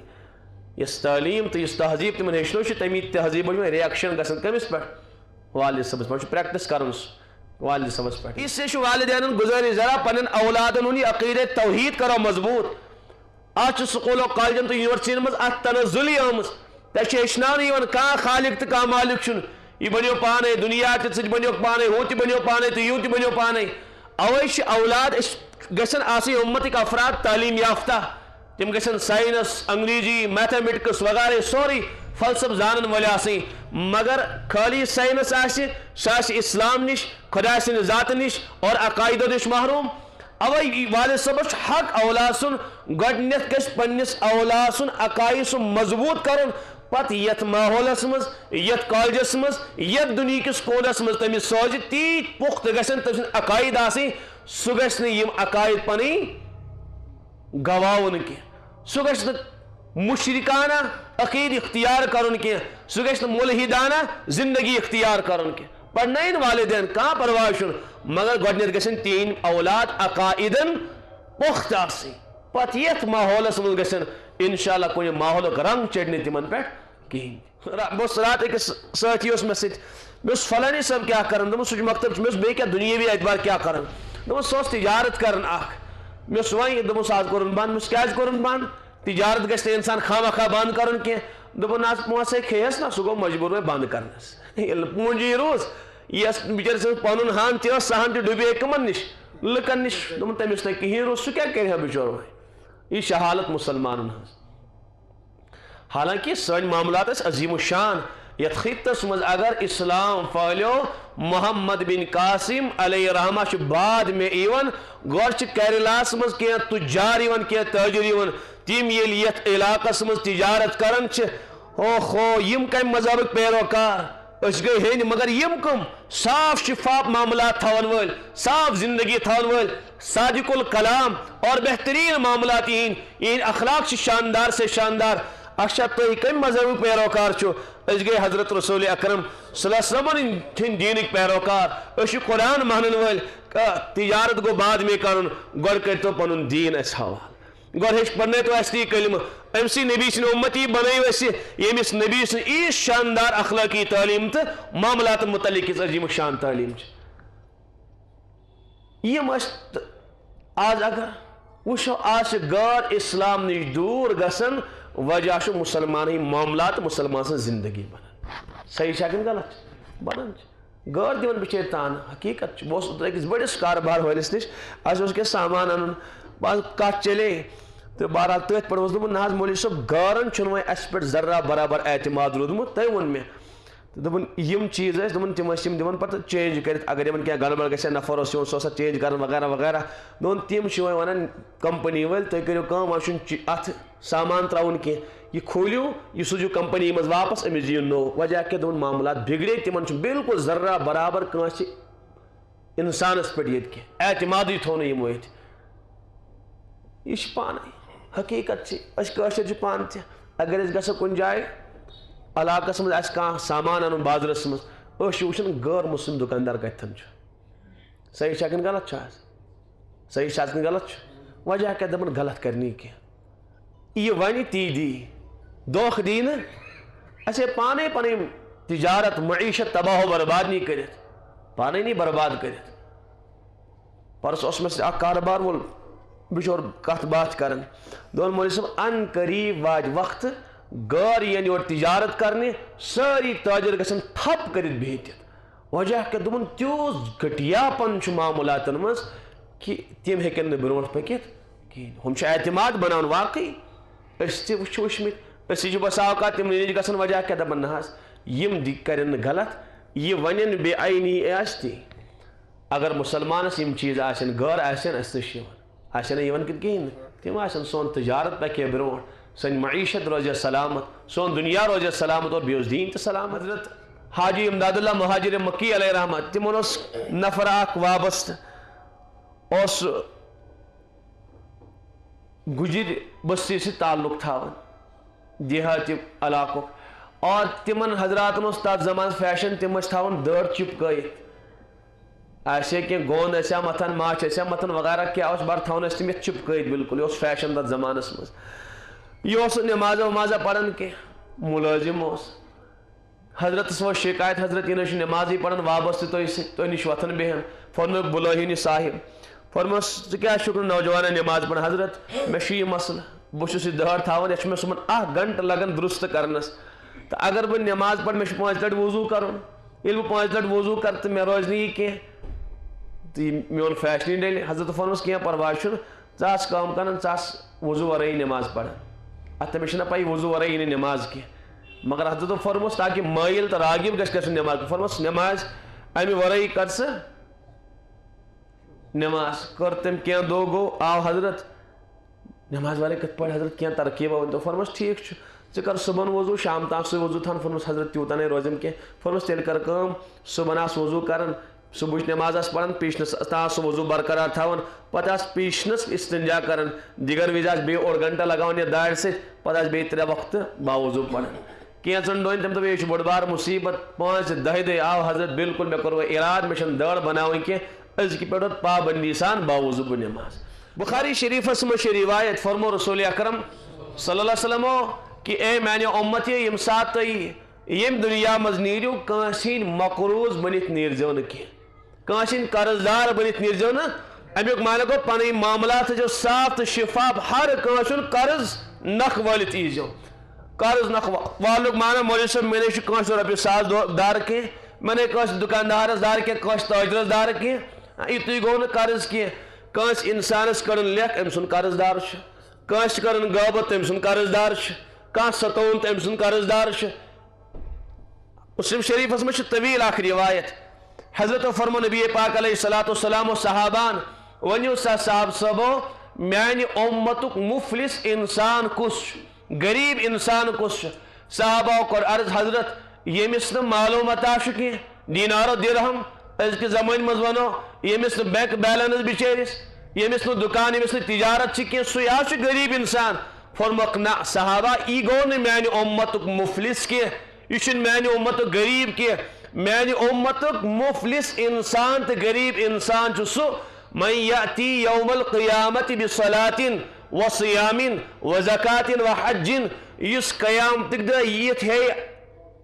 یۄس تعلیٖم تہٕ یُس تہذیٖب تِمن ہیٚچھنو چھُ تمی تہذیٖبٕچ وۄنۍ رِیکشن گژھان کٔمِس پٮ۪ٹھ؟ والد صٲبس پٮ۪ٹھ، چھُ پریکٹس کران سُہ والد صٲبس پٮ۪ٹھ، اس لیے چھُ والدینن گُزٲرِش ذرا پننٮ۪ن اولادن ہُنٛد یہِ عقیٖدے توحیٖد کرو مضبوٗط، آج چھُ سکوٗلو کالجن تہٕ یونیورسٹین منٛز اتھ تنزُلی آمٕژ، تتہِ چھُ ہیٚچھناونہٕ یِوان کانٛہہ خالق تہٕ کانٛہہ مالک چھُنہٕ، یہِ بنیو پانے دُنیا تہِ ژٕ تہِ بنیوکھ پانے، ہُہ تہِ بنیو پانے تہٕ یوٗ تہِ بنیو پانے، اوے چھِ اولاد أسۍ گژھن آسٕنۍ اُمتٕکۍ افراد تعلیٖم یافتہ تِم گژھن ساینس انگریزی میتھمیٹکس وغیرہ سورُے فلسفہ زانن وٲلۍ آسٕنۍ مگر خٲلی ساینس آسہِ سُہ آسہِ اسلام نِش خۄدا سٕنٛدِ ذاتہٕ نِش اور عقایدو نِش محروٗم اوے والد صٲبس چھُ حق اولاد سُنٛد گۄڈٕنیتھ گژھِ پننِس اولاد سُنٛد عقاید سُہ مضبوٗط کرُن پتہٕ یتھ ماحولس منٛز یتھ کالجس منٛز یتھ دُنہِکِس کوٗنس منٛز تٔمِس سوزِ تیٖتۍ پُختہٕ گژھن تٔمۍ سٕنٛدۍ عقاید آسٕنۍ سُہ گژھِ نہٕ یِم عقاید پنٕنۍ گواوُن کینٛہہ سُہ گژھِ نہٕ مشرکانہ عقید اختیار کرُن کینٛہہ سُہ گژھِ نہٕ مُلحدانہ زندگی اختیار کرُن کینٛہہ پرنٲیِن والدین کانٛہہ پرواے چھُنہٕ مگر گۄڈٕنیتھ گژھن تِہنٛدۍ اولاد عقایدن پُختہٕ آسٕنۍ پتہٕ یتھ ماحولس منٛز گژھن انشاءاللہ کُنہِ ماحولُک رنٛگ چڑِ نہٕ تِمن پٮ۪ٹھ کِہیٖنۍ بہٕ اوسُس راتھ أکِس سٲتھی اوس مےٚ سۭتۍ مےٚ اوس فلٲنی صٲب کیٛاہ کران دوٚپُن سُہ چھُ مکتب مےٚ اوس بیٚیہِ کیٛاہ دُنیٲوی اعتبار کیٛاہ کران دوٚپُن سُہ اوس تجارت کران اکھ مےٚ اوس وۄنۍ دوٚپُن آز کوٚرُن بنٛد مےٚ اوس کیٛازِ کوٚرُن بنٛد تجارت گژھِ نہٕ اِنسان خامخواہ بنٛد کرُن کینٛہہ دوٚپُن آز پونٛسے کھیٚیس نا سُہ گوٚو مجبوٗر وۄنۍ بنٛد کرنس ییٚلہِ نہٕ پوٗنٛجی روٗز یس بِچٲرِس پنُن ہن تہِ ٲس سۄ ہن تہِ ڈُبے کٕمن نِش لُکن نِش دوٚپُن تٔمِس نہٕ کِہیٖنۍ روٗز سُہ کیٛاہ کرِ ہا بِچور وۄنۍ یہِ چھِ حالت مُسلمانن ہٕنٛز حالانکہ سٲنۍ معاملات ٲسۍ عظیٖم الشان یتھ خطس منٛز اگر اسلام پھٲلیو محمد بن قاسم علیہ رحمہ چھُ بعد مےٚ یِوان گۄڈٕ چھِ کیرلاہس منٛز کینٛہہ تُجار یِوان کینٛہہ تٲجر یِوان تِم ییٚلہِ یتھ علاقس منٛز تجارت کران چھِ اوہو یِم کمہِ مذہبٕکۍ پیروکار أسۍ گٔے ہیٚنۍ مگر یِم کٕم صاف شفاف معاملات تھاون وٲلۍ صاف زندگی تھاون وٲلۍ صادق الکلام اور بہترین معاملات یِہنٛدۍ اخلاق چھِ شاندار سے شاندار اچھا تُہۍ کمہِ مذہبٕکۍ پیروکار چھِو أسۍ گٔے حضرت رسول اکرم صلی اللہ علیہ وسلم ہٕنٛدۍ دیٖنٕکۍ پیروکار أسۍ چھِ قرآن مانن وٲلۍ تجارت گوٚو بعد میں کرُن گۄڈٕ کٔرۍتو پنُن دیٖن اَسہِ حوالہٕ گۄڈٕ ہیٚچھ پرنٲیتو اَسہِ تی کلمہٕ أمۍ سٕے نبی سٕنٛدۍ اُمتی بنٲیِو أسہِ ییٚمِس نبی سٕنٛز ییٖژ شاندار اخلٲقی تعلیٖم تہٕ معاملاتن متعلق یِژھ عظیٖم شان تعلیٖم چھِ یِم ٲسۍ آز اگر وٕچھو آز چھِ غٲر اسلام نِش دوٗر گژھان وجہ چھُ مُسلمان ہٕنٛدۍ معاملات مُسلمان سٕنٛز زندگی بنان صحیح چھا کِنہٕ غلط چھِ بنان چھِ غٲر دِوان بِچٲرۍ تانہٕ حقیٖقت چھُ بہٕ اوسُس اوترٕ أکِس بٔڑِس کاربار وٲلِس نِش اَسہِ اوس کینٛہہ سامان اَنُن بہٕ کتھ چلے تہٕ بہرحال تٔتھۍ پٮ۪ٹھ اوسُس دوٚپُن نہ حظ مولوی صٲب غٲرن چھُنہٕ وۄنۍ اَسہِ پٮ۪ٹھ ذرا برابر اعتماد روٗدمُت تٔمۍ ووٚن مےٚ تہٕ دوٚپُن یِم چیٖز ٲسۍ دوٚپُن تِم ٲسۍ یِم دِوان پتہٕ چینج کٔرِتھ اگر یِمن کینٛہہ گڑبڑ گژھِ ہا نفر اوس یِوان سُہ اوس چینج کران وغیرہ وغیرہ دوٚپُن تِم چھِ وۄنۍ ونان کمپنی وٲلۍ تُہۍ کٔرِو کٲم وۄنۍ چھُنہٕ اتھ سامان تراوُن کینٛہہ یہ کھوٗلِو یہِ سوٗزِو کمپنی منٛز واپس أمِس دِیِو نوٚو وجہ کیٛاہ دوٚپُن معاملات بِگڑے تِمن چھُ بالکل ذرا برابر کٲنٛسہِ انسانس پٮ۪ٹھ ییٚتہِ کینٛہہ اعتمادٕے تھوٚو نہٕ یِمو ییٚتہِ یہِ چھِ پانے حقیٖقت چھِ أسۍ کٲشِرۍ چھِ پانہٕ تہِ اگر أسۍ گژھو کُنہِ جایہِ علاقس منٛز آسہِ کانٛہہ سامان اَنُن بازرس منٛز أسۍ چھِ وٕچھان غٲر مُسلم دُکاندار کتٮ۪ن چھُ صحیح چھا کِنہٕ غلط چھُ آز صحیح چھا کِنہٕ غلط چھُ وجہ کیٛاہ دپان غلط کرِ نہٕ کینٛہہ یہِ ونہِ تی دی دھوکہٕ دی نہٕ اَسے پانے پنٕنۍ تجارت معیشت تباہ و برباد نی کٔرِتھ پانے نی برباد کٔرِتھ پرس اوس مےٚ سۭتۍ اکھ کاربار وول بِچور کتھ باتھ کران دوٚپُن مولوی صٲب ان قریب واتہِ وقتہٕ غٲر یِن یور تجارت کرنہِ سٲری تاجر گژھن ٹھپ کٔرِتھ بِہِتھ وجہ کیٛاہ دوٚپُن تیوٗت گھٹیا پن چھُ معاملاتن منٛز کہِ تِم ہیٚکن نہٕ برونٛٹھ پٔکِتھ کِہیٖنۍ ہُم چھِ اعتماد بناوان واقعی أسۍ تہِ چھِ وٕچھمٕتۍ أسۍ چھِ بسا اوقات تِمنٕے نِش گژھان وجہ کیٛاہ دپان نہ حظ یِم کرن نہٕ غلط یہِ ونن بے عینی آسہِ تی اگر مسلمانس یِم چیٖز آسن غٲر آسن اَسہِ تہِ چھِ یِوان آسن نہٕ یِوان کِنہٕ کِہیٖنۍ نہٕ تِم آسن سون تجارت پکہِ ہے برونٛٹھ سٲنۍ معیشت روزِ ہے سلامت سون دُنیا روزِ ہے سلامت اور بیٚیہِ اوس دیٖن تہِ سلامت حضرت حاجی امداد اللہ مہاجر مکی علیہ رحمہ تِمن اوس نفر اکھ وابستہٕ اوس گُجِرۍ بستی سۭتۍ تعلق تھاوان دیہاتی علاقُک اور تِمن حضراتن اوس تتھ زمانس فیشن تِم ٲسۍ تھاوان دٔر چِپکٲیِتھ آسہِ ہے کینٛہہ گوٚنٛد ٲسۍ ہا متھان ماچھ ٲسۍ ہا متھان وغیرہ کیٛاہ اوس بڑٕ تھاوان ٲسۍ تِم یتھ چِپکٲیِتھ بالکل یہِ اوس فیشن تتھ زمانس منٛز یہِ اوس نہٕ نٮ۪مازا وٮ۪مازا پران کینٛہہ مُلٲزِم اوس حضرتس وٲژ شکایت حضرت یہِ نہٕ چھُ نٮ۪مازٕے پران وابستہٕ تۄہہِ سۭتۍ تۄہہِ نِش وۄتھان بیٚہن فونُک بُلٲہِن یہِ صاحب فرموس ژٕ کیٛازِ چھُکھ نہٕ نوجوانن نٮ۪ماز پران حضرت مےٚ چھُ یہِ مسلہٕ بہٕ چھُس یہِ دٲڑ تھاوان یتھ چھُ مےٚ صُبحن 1 گنٹہٕ لگان درُست کرنس تہٕ اگر بہٕ نٮ۪ماز پرٕ مےٚ چھُ 5 لٹہِ وضوٗ کرُن ییٚلہِ بہٕ 5 لٹہِ وضوٗ کرٕ تہٕ مےٚ روزِ نہٕ یہِ کینٛہہ تو میون فیشن ڈیلی حضرت فرمس کیا پرواہ چھن ژاس کام کرن ژاس وضو ورٲے نماز پڑھن اتھ مےٚ چھنہ پاے وضو ورٲے یی نماز کی مگر حضرت فرمس تاکہ مٲیل تو راغب گژھِ گژھُن نماز فرمس نماز امہِ ورٲے کر ژٕ نماز کر تم کینٛہہ دۄہ گوٚو آو حضرت نماز ورٲے کِتھ پٲٹھۍ حضرت کینٛہہ ترکیبہ ؤنۍتو فرمس ٹھیٖک چھُ ژٕ کر صبحن وضو شام تام سُے وضو تھاوُن فرمس حضرت تیوٗتاہ نَے روزیم کینٛہہ فرمس تیٚلہِ کر کٲم صبحن آس وضو کران صبحٕچ نماز آس پران پیشنس تام سُہ وضو برقرار تھاوان پتہٕ آس پیشنس استنجا کران دِگر وِزِ آس بیٚیہِ اوٚڑ گنٹہٕ لگاوان یتھ دارِ سۭتۍ پتہٕ آس بیٚیہِ 3 وقتہٕ باوضوٗ پران کینٛژن دۄہن تٔمۍ دوٚپ یہِ چھُ بٔڑ بار مُصیبت 5 10 دۄہہِ آو حضرت بالکل مےٚ کوٚر وۄنۍ اِرادٕ مےٚ چھنہٕ دٲڑ بناوٕنۍ کینٛہہ أزکہِ پٮ۪ٹھ پابندی سان باوضوٗ بہٕ نماز بخاری شریفس منٛز چھِ روایت فرمو رسول اکرم صلی اللہ علیہ وسلم کہ اے میانہِ اُمتی ییٚمہِ ساتہٕ تُہۍ ییٚمہِ دُنیا منٛز نیٖرِو کٲنٛسہِ ہٕنٛدۍ مقروض بٔنِتھ نیٖرزیو نہٕ کینٛہہ کٲنٛسہِ ہٕنٛدۍ قرض دار بٔنِتھ نیٖرزیو نہٕ امیُک معنی گوٚو پنٕنۍ معاملات تھٲیزیو صاف تہٕ شفاف ہر کٲنٛسہِ ہُنٛد قرض نکھ وٲلِتھ ییٖزیو قرض نکھ والنُک معنی مولوی صٲب مےٚ نے چھُ کٲنٛسہِ رۄپیہِ 100 دار کینٛہہ مےٚ نے کٲنٛسہِ دُکاندارس دار کینٛہہ کٲنٛسہِ تٲجرس دار کینٛہہ یِتُے گوٚو نہٕ قرض کینٛہہ کٲنٛسہِ اِنسانس کٔڑٕن لیکھ أمۍ سُنٛد قرض دار چھُ کٲنٛسہِ کٔرٕن غٲبت تٔمۍ سُنٛد قرض دار چھُ کانٛہہ ستووُن تٔمۍ سُنٛد قرض دار چھُ مسلم شریفس منٛز چھِ طویل اکھ روایت حضرت فرمو نبی پاک علیہ الصلوۃ والسلام و صحابان ؤنِو سا صاحب صٲبو میانہِ اُمتُک مُفلِس انسان کُس چھُ غریب انسان کُس چھُ صحابو کوٚر عرض حضرت ییٚمِس نہٕ مالو متا چھُ کینٛہہ دیٖنارو درہم أزکہِ زمانہِ منٛز ونو ییٚمِس نہٕ بینک بیلنس بِچٲرِس ییٚمِس نہٕ دُکان ییٚمِس نہٕ تجارت چھِ کینٛہہ سُے حظ چھُ غریب انسان فرموکھ نہ صحابہ یی گوٚو نہٕ میانہِ اُمتُک مُفلِس کینٛہہ یہ چھُنہٕ میانہِ اُمتُک غریب کینٛہہ میانہِ اُمتُک مُفلِس انسان تہٕ غریب انسان چھُ سُہ من یأتی یوم القیامت بصلاۃ وصیام وزکاۃ وحج یُس قیامتٕکۍ دۄہ یِتھ ہے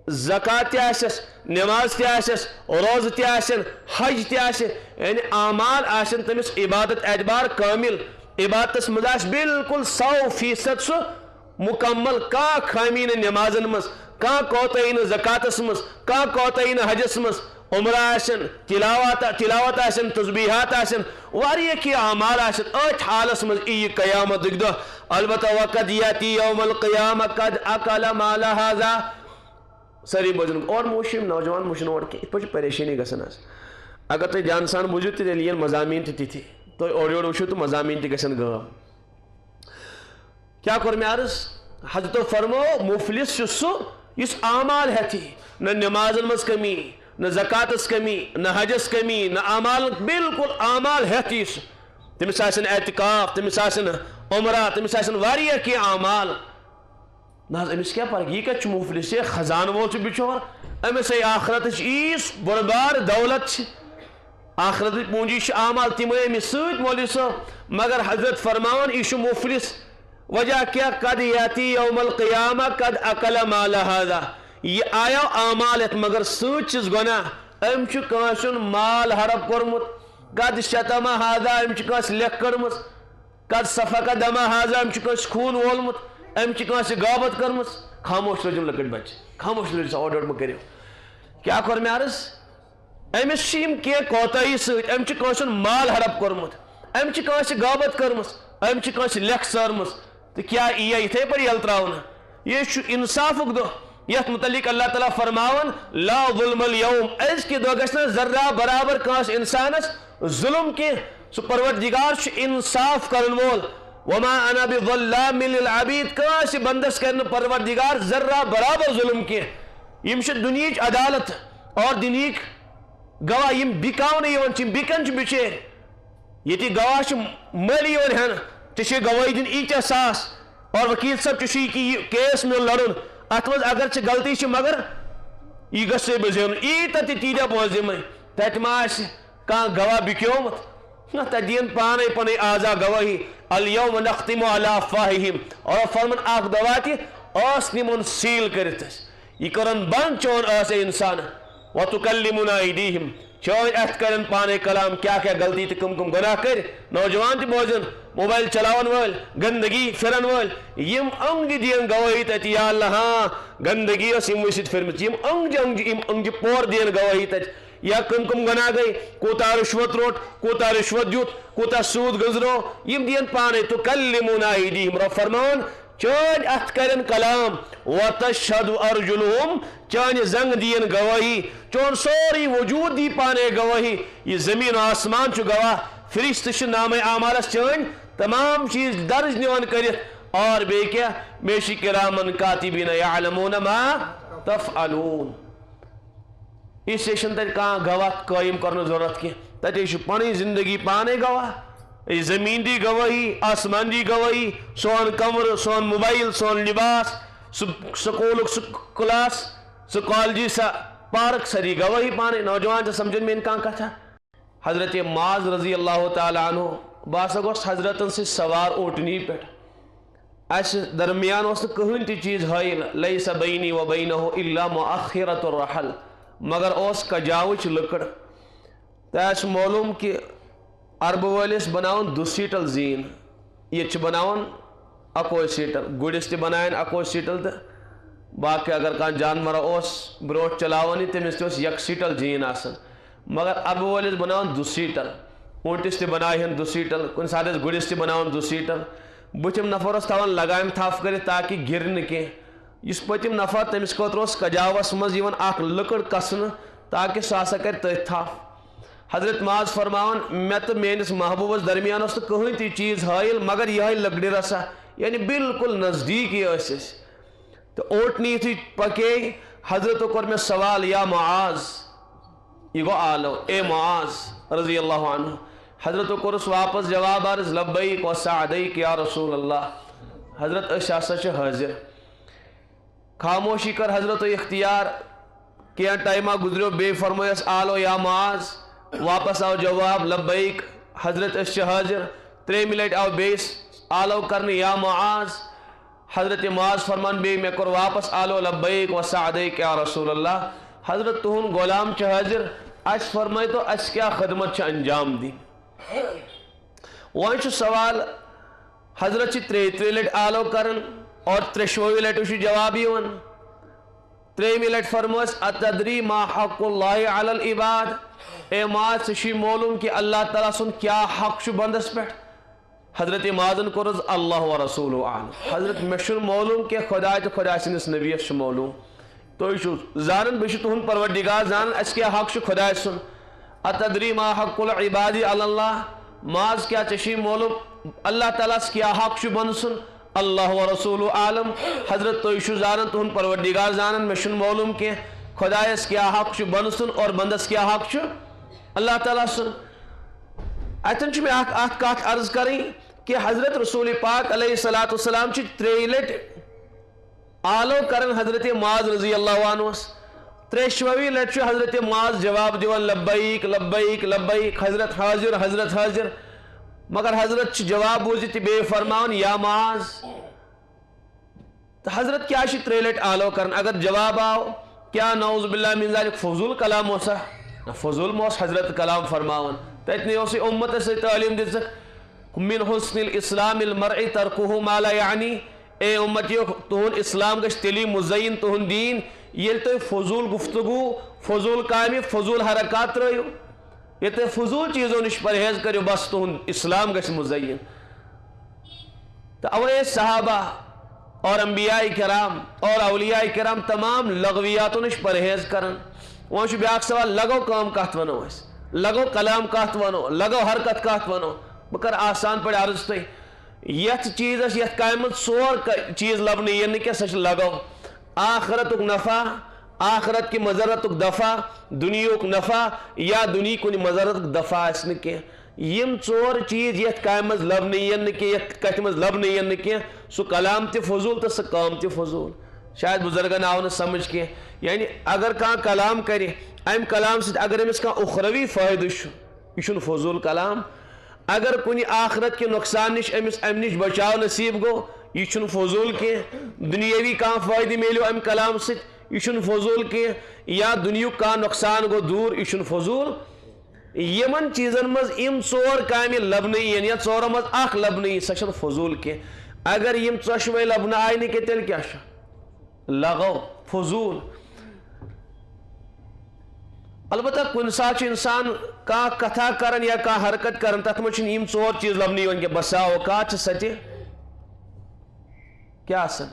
زکات تہِ آسٮ۪س نماز تہِ آسٮ۪س روزٕ تہِ آسن حج تہِ آسہِ یعنی اعمال آسن تٔمِس عبادت اعتبار کٲمِل عبادتس منٛز آسہِ بالکل 100% سُہ مکمل کانٛہہ خٲمی نہٕ نمازن منٛز کانٛہہ کوتاہی نہٕ زکاتس منٛز کانٛہہ کوتاہی نہٕ حجس منٛز عمرہ آسن تلاوت آسن تسبیحات آسن واریاہ کینٛہہ اعمال آسن أتھۍ حالس منٛز یی قیامتٕکۍ دۄہ البتہ وقد یاتی یوم القیامہ قد اکل مال ھذا سٲری بوزن اور موشم نوجوان موشن اور یِتھ پٲٹھۍ چھِ پریشٲنی گژھان حظ اگر تُہۍ دھیان سان بوٗزِو تہِ تیٚلہِ یِن مضامین تہِ تِتھی تُہۍ اورٕ یورٕ وٕچھِو تہٕ مضامین تہِ گژھن غٲب کیٛاہ کوٚر مےٚ عرض حضرتو فرمو مُفلِس چھُ سُہ یُس اعمال ہیٚتھی نہ نمازن منٛز کمی نہ زکاتس کمی نہ حجس کمی نہ اعمال بالکل اعمال ہیٚتھ یی سُہ تٔمِس آسن اعتکاف تٔمِس آسن عمرہ تٔمِس آسن واریاہ کینٛہہ اعمال نہ حظ أمِس کیٛاہ پرکھ یہِ کتہِ چھُ مُفلِس ہے خزانہٕ وول چھُ بِچور أمِس ہے آخرتٕچ ییٖژ بٔڑ بار دولت چھِ آخرتٕچ پوٗنجی چھِ اعمال تِمے أمِس سۭتۍ مولوی صٲب مگر حضرت فرماوان یہِ چھُ مُفلِس وجہ کیٛاہ قد یاتی یوم القیامہ قد اکل مال ھذا یہِ آیو اعمال ہیٚتھ مگر سۭتۍ چھِس گۄناہ أمۍ چھُ کٲنٛسہِ ہُنٛد مال ہڑپ کوٚرمُت قد شتمہ ھذا أمۍ چھِ کٲنٛسہِ لیکھ کٔڑمٕژ قد سفک دمہ ھذا أمۍ چھُ کٲنٛسہِ خوٗن وولمُت أمۍ چھِ کٲنٛسہِ غٲبت کٔرمٕژ خاموش روٗزِو لۄکٕٹۍ بچہِ خاموش روٗزِو سا اورٕ یورٕ مہٕ کٔرِو کیٛاہ کوٚر مےٚ عرض أمِس چھِ یِم کینٛہہ کوتٲہی سۭتۍ أمۍ چھِ کٲنٛسہِ ہُنٛد مال ہڑپ کوٚرمُت أمۍ چھِ کٲنٛسہِ غٲبت کٔرمٕژ أمۍ چھِ کٲنٛسہِ لیکھ سٲرمٕژ تہٕ کیٛاہ یی یِتھَے پٲٹھۍ ییٚلہٕ ترٛاونہٕ یہِ چھُ انصافُک دۄہ یتھ متعلق اللہ تعالیٰ فرماوان لا ظلم اليوم أزکہِ دۄہ گژھِ نہٕ ذرا برابر کٲنٛسہِ انسانس ظُلم کینٛہہ سُہ پروردگار چھُ انصاف کرن وول وما انا بظلام للعبید کٲنٛسہِ بندس کرِ نہٕ پروردگار ذرا برابر ظُلم کینٛہہ یِم چھِ دُنہِچ عدالت اور دُنہِکۍ گواہ یِم بِکاونہٕ یِوان چھِ یِم بِکان چھِ بِچٲرۍ ییٚتہِ گواہ چھِ مٔلۍ یِوان ہٮ۪نہٕ ژےٚ چھے گوٲہی دِنۍ ییٖتیاہ ساس اور وکیل صٲب ژےٚ چھُے یہِ کیس میون لڑُن اتھ منٛز اگر ژےٚ غلطی چھِ مگر یہِ گژھِ ژےٚ زینُن ییٖتیاہ تہِ تیٖتیاہ بوز یِمے تتہِ ما آسہِ کانٛہہ گواہ بِکیومُت نہ تتہِ دِیَن پانے پنٕنۍ اعضا گوٲہی الیوم نختم علی افواہہم اور فرمان اکھ دۄہ واتہِ ٲس نِمون سیٖل کٔرِتھ أسۍ یہِ کٔرٕن بنٛد چون ٲس اے انسان وتکلمنا ایدیہم چٲنۍ اتھِ کرن پانے کلام کیٛاہ کیٛاہ غلطی تہٕ کٕم کٕم گۄناہ کٔرۍ نوجوان تہِ بوزن موبایل چلاون وٲلۍ گندگی پھرن وٲلۍ یِم أنٛگجہِ دِین گوٲہی تتہِ یا اللہ ہاں گندگی ٲس یِموٕے سۭتۍ پھِرمٕژ یِم أنٛگجہِ پور دِین گوٲہی تتہِ یا کم گناہ گئی کوتا رشوت روٹ کوتا رشوت دیت کوتا سود گزرو یم دین پانے تو کلمونا ایدیہم رب فرمان چان ات کرن کلام وتشہد ارجلہم چان زنگ دین گواہی چون سوری وجود دی پانے گواہی یہ زمین و آسمان چھ گواہ فرشت چھ نام اعمالس چان تمام چیز درج نیون کرت اور بے کیا میشی کرامن کاتبین یعلمون ما تفعلون اس سیشن تر کہاں گواہ قائم کرنے ضرورت کی تیش پانی زندگی پانے گواہ زمین دی گواہی آسمان دی گواہی سون کمر سون موبائل سون لباس سکول کلاس سو کالجی سا پارک سری گواہی پانے نوجوان سے سمجھن میں انکان کا تھا حضرت معاذ رضی اللہ تعالیٰ عنہ باسا گوست حضرتن سے سوار اوٹنی پیٹ اس درمیان اس کہن تی چیز حائل لیس بینی و بینہ الا مؤخرت الرحل مگر اس کجاوچ لکڑ تیس معلوم کہ عرب والیس بناون دو سیٹل زین یہ چھ بناون اکوئی سیٹل گوڑس تی بنائن اکوئی سیٹل تا باقی اگر کان جانور اس بروٹ چلاونی تیمیس تی اس یک سیٹل زین آسن مگر عرب والیس بناون دو سیٹل اونٹس تی بنائن دو سیٹل کن سادس گوڑس تی بناون دو سیٹل بچم نفر اس تاون لگائم تھاف کرے تاکہ گر نکے اس پتم نفر تمس کوتروس کجاوس مز یون اخ لکڑ کسن تاکہ ساسا کر تھاف حضرت معاذ فرماون میں تو میانس محبوبس درمیان اس کہن تی چیز حائل مگر یہ لکڑی رسا یعنی بالکل نزدیک ہی اس تو اوٹنی تھی پکے حضرت کور میں سوال یا معاذ یہ گو آلو اے معاذ رضی اللہ عنہ حضرت کورس واپس جواب عرض لبیک و سعدیک یا رسول اللہ حضرت اشاسا چھ حاضر خاموشی کر حضرت اختیار کیا ٹائمہ گزریو بے فرمویس آلو یا معاذ واپس آو جواب لبیک حضرت اس چھ حاضر 3 منٹ آو بیس آلو کرنے یا معاذ حضرت معاذ فرمان بے میں کر واپس آلو لبیک و سعدیک یا رسول اللہ حضرت تہن غلام چھ حاضر اس فرمائے تو اس کیا خدمت چھ انجام دی وہاں چھ سوال حضرت چھ 3 لٹ آلو کرن اور 3 لٹ اسی جوابی ون 3 لٹ فرموس اتدری ما حق اللہ علی العباد اے معاذ سشی معلوم کہ اللہ تعالیٰ سن کیا حق چھ بندس پیٹ حضرت معاذن کرز اللہ و رسول عالم حضرت مشن معلوم کہ خدا تو خدا سنس نبی چھ معلوم تو یہ زانن بشی تہن پروردگار زانن اس کیا حق چھ خدا سن اتدری ما حق العبادی علی اللہ معاذ کیا چشی معلوم اللہ تعالیٰ کیا حق چھ بند سن اللہ و رسول عالم حضرت تو یہ زانن تہن پروردگار زانن مشن معلوم کہ خدا اس کیا حق چھ بند سن اور بندس کیا حق چھ اللہ تعالیٰ سن اتن چھ میں آت کات عرض کریں کہ حضرت رسول پاک علیہ السلام چھ 3 لٹ آلو کرن حضرت معاذ رضی اللہ عنہ 3 لٹ چھ حضرت معاذ جواب دیون لبیک لبیک لبیک حضرت حاضر مگر حضرت چھ جواب بوزیتی بے فرمان یا معاذ حضرت کیا چھ 3 لٹ آلو کرن اگر جواب آو کیا نعوذ باللہ من ذالک فضول کلام ہوسا فضول موس حضرت کلام فرماون تیتنی اسی امت سے تعلیم دیتا من حسن الاسلام المرء ترکوہ ما لا یعنی اے امتیو تہن اسلام گش تیلی مزین تہن دین یہ تو فضول گفتگو فضول کامی فضول حرکات رہیو یہ تو فضول چیزوں نش پرہیز کریو بس تہن اسلام گش مزین تو اوے صحابہ اور انبیاء کرام اور اولیاء کرام تمام لغویاتوں نش پرہیز کرن وہاں شو بیاک سوال لگو کام کہت ونو اس لگو کلام کہت ونو لگو حرکت کہت ونو بکر آسان پڑ عرض تے یت چیز اس یت قائمت سور چیز لبنی یہ نہیں کہ سچ لگو آخرتک نفع آخرت کی مذرتک دفع دنیاک نفع یا دنیا کو مذرتک دفع اس نے کہ یم 4 چیز یت قائمت لبنی یہ نہیں کہ یت قائمت لبنی یہ نہیں کہ سو کلام تی فضول تو سو کام تی فضول شاید بزرگان آؤں سمجھ کے یعنی اگر کہاں کلام کرے ایم کلام سے اگر امس کہاں اخروی فائدہ شو یہ فضول کلام اگر کنی آخرت کے نقصان نش امس ام نش بچاؤ نصیب گو یہ فضول کے دنیاوی کہاں فائدہ میلیو ام کلام سے یہ فضول کے یا دنیا کا نقصان گو دور یہ فضول یمن چیزن مز ام 4 کامل لبنی یعنی 4 مز اخ لبنی سچن فضول کے اگر یم 4 لبنہ آئی نہیں کہ تیل کیا شا لغو فضول البتہ کن سات انسان کا کتھا کرن یا کا حرکت کرن تک مجھن یم ژور چیز لبنی ون کہ بسا اوقات سچ کیا آسن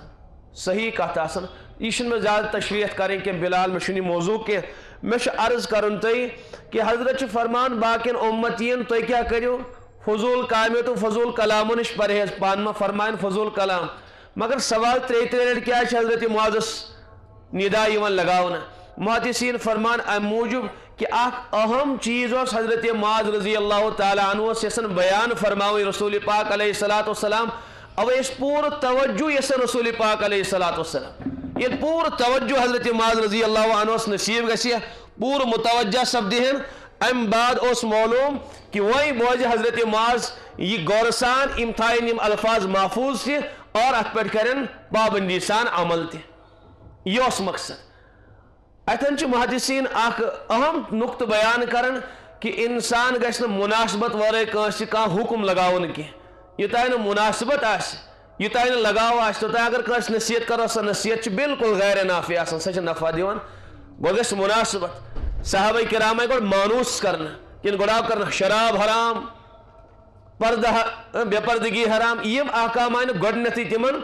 صحیح کت آسن یہ میں زیادہ تشریح کریں کہ بلال میں موضوع کہ میں عرض کرن تھی کہ حضرت فرمان باقین امتین تو کیا کرو فضول کاموں تو فضول کلاموں نش پرہیز پان ما فرمائن فضول کلام مگر سوال ترے لٹ کیا حضرت معاذس ندا لگاؤنا محدثین فرمان ام موجب کہ اخ اہم چیز اس حضرت معاذ رضی اللہ تعالی عنہ یسن بیان فرماوی رسول پاک علیہ السلام او اس پور توجہ یسن رسول پاک علیہ السلام یہ پور توجہ حضرت معاذ رضی اللہ عنہ نصیب گسی پور متوجہ سپدہن ام بعد اس معلوم کہ وہی بوجھ حضرت معاذ یہ غورسان امتحان یم الفاظ محفوظ تھی اور ات پہ کرن پابندی سان عمل تھی یہ اس مقصد اتن محدثین اخ اہم نقطہ بیان کرن کہ انسان گھس مناسبت ورائے کنس کان حکم لگاون کی یوتائے مناسبت آس یوتائے لگاو آس توتائے اگر کنس نصیحت کرو سا نصیحت بالکل غیر نافع آسان سا نفع دیوان گو گھس مناسبت صحابہ کرام گوڑ مانوس کرنا کن گوڑاو کرنا شراب حرام بے پردگی حرام یم احکام آئین گوڑنتی تمن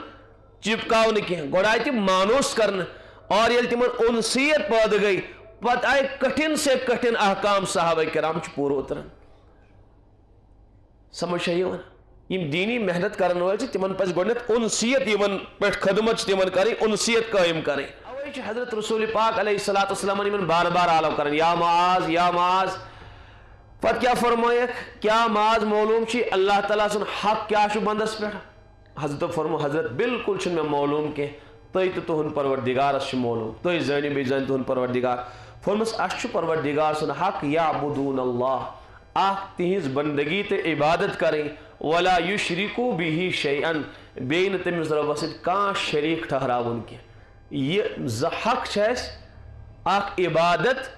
چپکاو نکی گوڑائی تی مانوس کرنا اور یل تمن انسیت پاد گئی پت آئی کٹھن سے کٹھن احکام صحابہ کرام چھ پورو اترن سمجھ ہے یم دینی محنت کرن والے تمن پس گوڑنت انسیت یمن پیٹ خدمت تمن کریں انسیت قائم کریں اوہ حضرت رسول پاک علیہ السلام یمن بار بار آلو کرن یا معاذ پت کیا فرمائیک کیا معاذ معلوم چی اللہ تعالیٰ سن حق کیا شو بندس پیٹ حضرت فرمو حضرت بالکل چھن میں معلوم کے توی تو تہن پروردگار اس معلوم توی زانی بی زانی تہن پروردگار فرمس اس پروردگار سن حق یعبدون اللہ آخ تہنز بندگی تے عبادت کریں ولا یشرکو بھی شیئن بین تمز ربسد کان شریک ٹھہراون کے یہ حق چھس آخ عبادت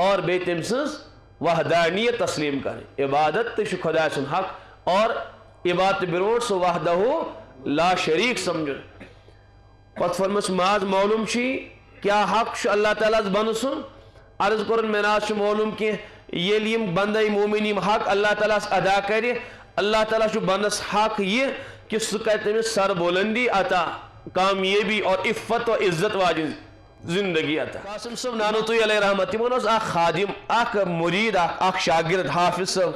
اور بے تمسز وحدانیت تسلیم کریں عبادت تے خدا سن حق اور عبادت برون سو وحدہ لا شریک سمجھن پت فرمس معاذ معلوم چی کیا حق شو اللہ تعالیٰ بن سن عرض کرن میں ناس معلوم کی یہ لیم بندہ مومنیم حق اللہ تعالیٰ ادا کرے اللہ تعالیٰ شو بندس حق یہ کہ سکتے میں سر بلندی عطا کامیابی اور عفت و عزت واجی زندگی عطا قاسم صاحب نانوتوی علیہ رحمت تمہن اخ خادم اخ مرید اخ شاگرد حافظ صاحب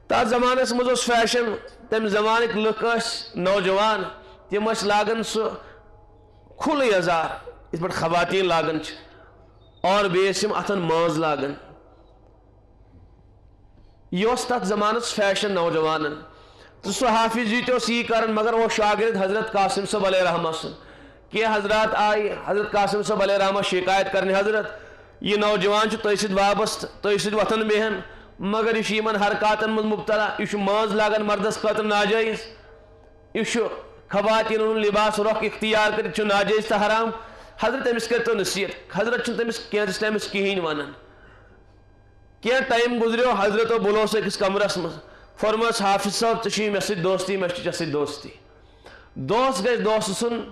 تا زمانس مز فیشن تم زمانک لک نوجوان تم لاگن سو کھل یزار اس پہ خواتین لاگن اور بیسم اتن ماز لاگن یہ تک زمانس فیشن نوجوانن تو سو حافظ جی تو سی کرن مگر وہ شاگرد حضرت قاسم صاحب علیہ رحمہ سن کہ حضرات آئی حضرت قاسم صاحب علیہ رحمہ شکایت کرنے حضرت یہ نوجوان تو سید وابست تو سید وطن بہن مگر یہ یمن حرکاتن من مبتلا یہ ماز لاگن مردس خاطر ناجائز یہ خواتین لباس رخ اختیار کر ناجائز تو حرام حضرت امس کرتو نصیحت حضرت تمس کینس ٹائمس کہین ونان کیا ٹائم گزریو حضرت و بلوس اکس کمرس مز فرمس حافظ صاحب ژے مے سۭتۍ دوستی مے چھِ ژےٚ سۭتۍ دوستی دوست گژھِ دوست سُنٛد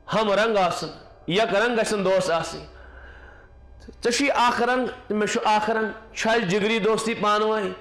ہم رنگ آسن یک رنگ گژھن دوست آسٕنۍ ژےٚ چھُے اکھ رنگ تہٕ مےٚ چھُ اکھ رنگ چھِ اَسہِ جگری دوستی پانہٕ ؤنۍ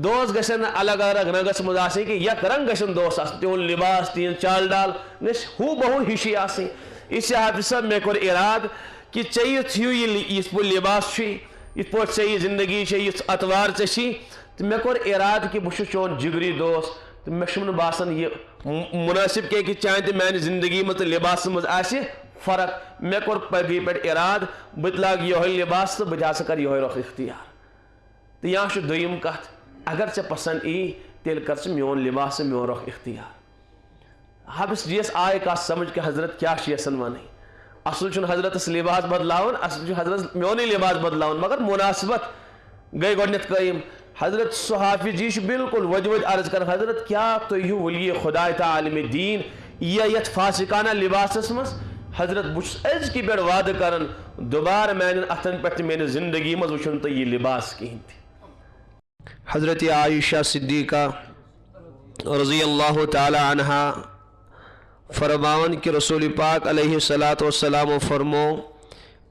دوست گژھن نہٕ الگ الگ رنگس منٛز آسٕنۍ کینٛہہ یک رنگ گژھن دوست آسٕنۍ تِہُنٛد لباس تِہنٛز چال ڈال گژھِ ہو بہو ہِشی آسٕنۍ اِس حافظ صاحب مےٚ کوٚر اِراد کہ ژےٚ یُتھ ہیوٗ یِتھ پٲٹھۍ لباس چھُے یِتھ پٲٹھۍ ژےٚ یہِ زندگی چھے یُتھ اتوار ژےٚ چھی تو مے کور اراد کہ بہ چون جگری دوست تو مے چھُنہٕ باسان یہ مناسب کہ چانہ تو میانہ زندگی مز لباس مز آسہِ فرق مے کور پگی پہ اراد بت لاگ یہ لباس تو بہ ہسا کر یہ رخ اختیار تو یا دویم کت اگر ژےٚ پسند ای تیل کر میون لباس میون رخ اختیار حافظ جیس آئے کت سمجھ کہ حضرت کیا یسن ون اصل چھُنہٕ حضرتس لباس بدلاون اصل چھُ حضرت میونی لباس بدلاون مگر مناسبت گئی گۄڈنیٚتھ قٲیِم حضرت صحافی جی بالکل وج وج عرض کر حضرت کیا تو یہ ولی خدا تا عالم دین یا یت فاسقانہ لباسس مز حضرت بس از کی پہ وعد کرن دوبارہ میان اتن پہ میانہ زندگی مز وچھن تو یہ لباس کہین تھی حضرت عائشہ صدیقہ رضی اللہ تعالی عنہا فرماون کہ رسول پاک علیہ الصلوۃ والسلام فرمو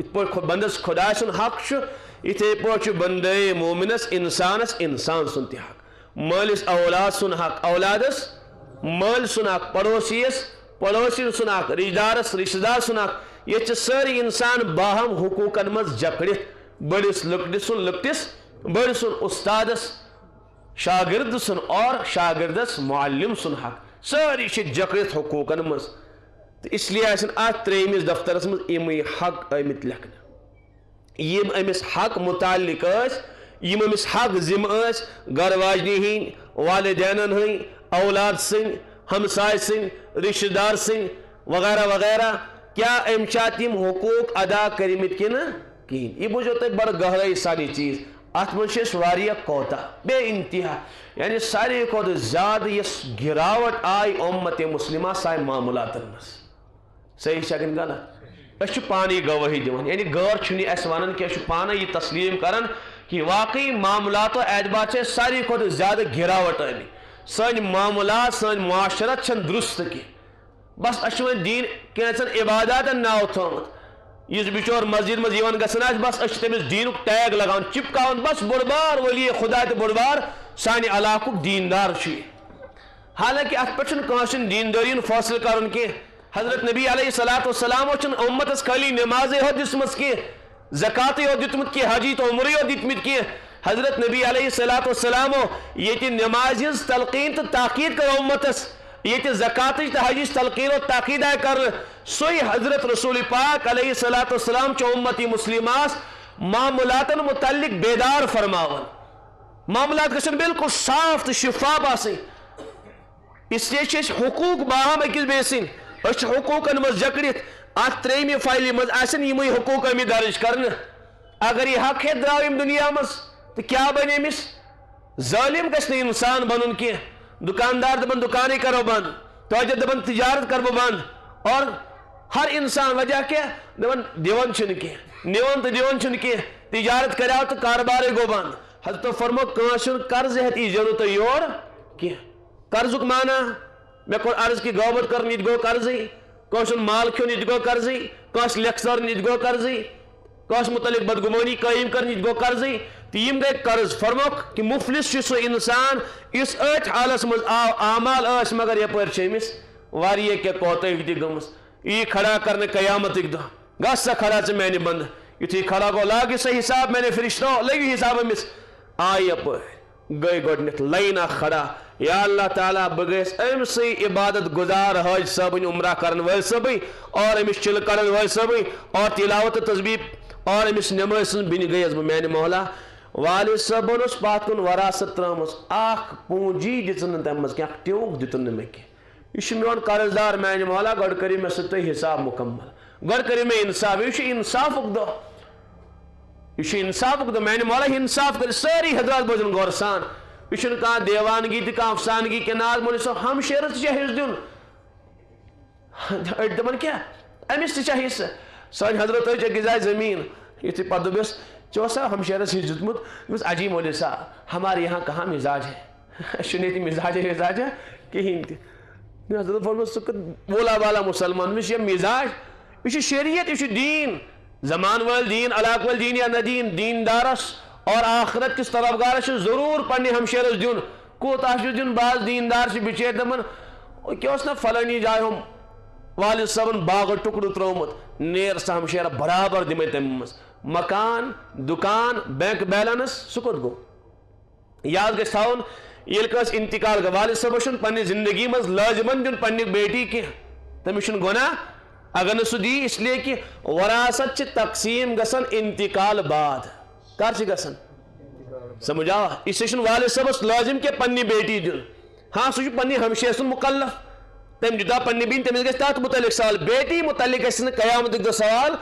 ات پہ بندس خدا سن حق اتھے پہ بندے مومنس انسانس انسان سن تہ حق مالس اولاد سن حق اولادس مال سن حق پڑوسیس پڑوسی سن حق رشتہ دارس رشتہ دار سن حق یہ ساری انسان باہم حقوقن مز جکڑت بڑس لکٹس سن لکٹس بڑ سن استادس شاگرد سن اور شاگردس معلم سن حق ساری جکڑت حقوقن مز اس لیے ات تریمس دفترس مز یم حق آمت لکھن یم امس حق متعلق یم امس حق ذمہ گھر واجنی ہند والدینن ہند اولاد سن ہمسائے سن رشتہ دار سن وغیرہ وغیرہ کیا ام تم حقوق ادا کرمت کن کہین یہ بوجھو تھی بڑا گہرائی ساری چیز ات مجھ کوتا بے انتہا یعنی ساری کھت زیادہ یس گراوٹ آئی امت مسلمہ سائے معاملاتن مز صحیح شکن غلط اس پانی گواہی دیوان یعنی غور چھنی اس ونن کہ اس پانا یہ تسلیم کرن کہ واقعی معاملات و اعتبار سے ساری کھت زیادہ گراوٹ آئی سن معاملات سن معاشرت چھن درست کی بس اس دین کینچن عبادات ناو تھومت اس بچور مسجد مز یوان گژھان بس اس تمس دینک ٹیگ لگان چپکاون بس بڑبار ولی خدا تہ بڑبار سانہ علاقک دیندار چھ حالانکہ ات پہ کانسن دینداری فاصل کرن کی حضرت نبی علیہ الصلوۃ والسلام چھ امتس خالی نماز یوت دسمس کی زکات یوت دتمت کی حجی تو عمر یوت دتمت کی حضرت نبی علیہ الصلوۃ والسلام یہ نماز ہز تلقین تو تاکید کر امتس یہ زکات حجی تلقین و تاکید آئے کر سوئی حضرت رسول پاک علیہ الصلوۃ والسلام چو امتی مسلماس معاملاتن متعلق بیدار فرماون معاملات گژھن بالکل صاف تو شفاف آسن اس لیے حقوق باہم اکس بیسن اس حقوقن مز جکڑت ات تریمہ فائل مز آسن یمے حقوق امی درج کرن اگر یہ حق ہے درو ام دنیا مز تو کیا بنے امس ظالم گژھن انسان بنن کی دکاندار دپن دکانے کرو بند تاجر دپن تجارت کرو بند اور ہر انسان وجہ کیا دپن دیون چھن کی نیون تو دیون چھن کی تجارت کراو تو کاروبار گو بند حضرت فرمو کانشن قرض ہت ایجنو تو یور کی قرضک مانا میں کو عرض کی گوبت کر نیت گو قرضی کانشن مال کیوں نیت گو قرضی کانش لیکسر نیت گو قرضی کانش متعلق بدگمانی قائم کر نیت گو قرضی تیم گئے قرض فرموک کہ مفلس سو انسان اس ایت حالس مز اعمال اس مگر یہ پر چمس واریہ کے کوتے دی گمس یہ کھڑا کرنے قیامت ایک دہ گس سا کھڑا سے میں نے بند یہ کھڑا کو لاگی سے حساب میں نے فرشتوں لگی حساب مس آئی پر گئی گڈنت لینا کھڑا یا اللہ تعالیٰ بگیس ام سی عبادت گزار حج سبن عمرہ کرن ول سبی اور امس چل کرن ول سبی اور تلاوت تسبیح اور امس نماز سن بن گیس میں مولا والد صاحبن اس پات کن وراثت ترامس اخ پونجی دتن تمس کیا ٹیوک دتن میں کی یہ میون قرض دار میں مولا گڈ کری میں ست حساب مکمل گڈ کری میں انصاف یہ انصاف دو یہ انصاف دو میں مولا انصاف کر ساری حضرات بوزن غور سان یہ کہاں دیوانگی تہ کہاں افسانگی کے نال مول صاحب ہم شیرت چاہیے دن دپن کیا امس تہ حصہ سان حضرت غذا زمین یہ پتہ دس چو صاحب ہم شیرس دتمت عجیب مولوی صاحب ہمارے یہاں کہاں مزاج ہے شنیتی مزاج ہے کہین تہ حضرت فرمت بولا والا مسلمان مش یہ مزاج یہ شریعت یہ دین زمان وال دین علاق وال دین یا ندین دیندارس اور آخرت کس طرفگارس ضرور پنہ ہمشیرس دن کوتا دن بعض دیندار سے بچیر دپان کیا نا فلانی جائے ہم والد صاحبن باغ ٹکڑ ترومت نیر سا ہمشیرہ برابر دمے تمس مکان دکان بینک بیلنس سکت گو یاد گژھِ تھاون ییٚلہِ کٲنٛسہِ انتقال گوٚو والد صٲبس چھُنہٕ پننہِ زندگی منٛز لٲزمن دیُن پننہِ بیٹی کینٛہہ تٔمِس چھُنہٕ گۄناہ اگر نہٕ سُہ دی اس لیے کہ وراثت چھِ تقسیٖم گژھان انتقال بعد کر چھِ گژھان سمجھ آوا اس لیے چھُنہٕ والد صٲبس لٲزم کہ پننہِ بیٹی دیُن ہاں سُہ چھُ پننہِ ہمشیر سُنٛد مُکلف تٔمۍ دیُتا پننہِ بیٚنہِ تٔمِس گژھِ تتھ متعلق سوال بیٹی متعلق گژھِ نہٕ قیامتُک دۄہ سوال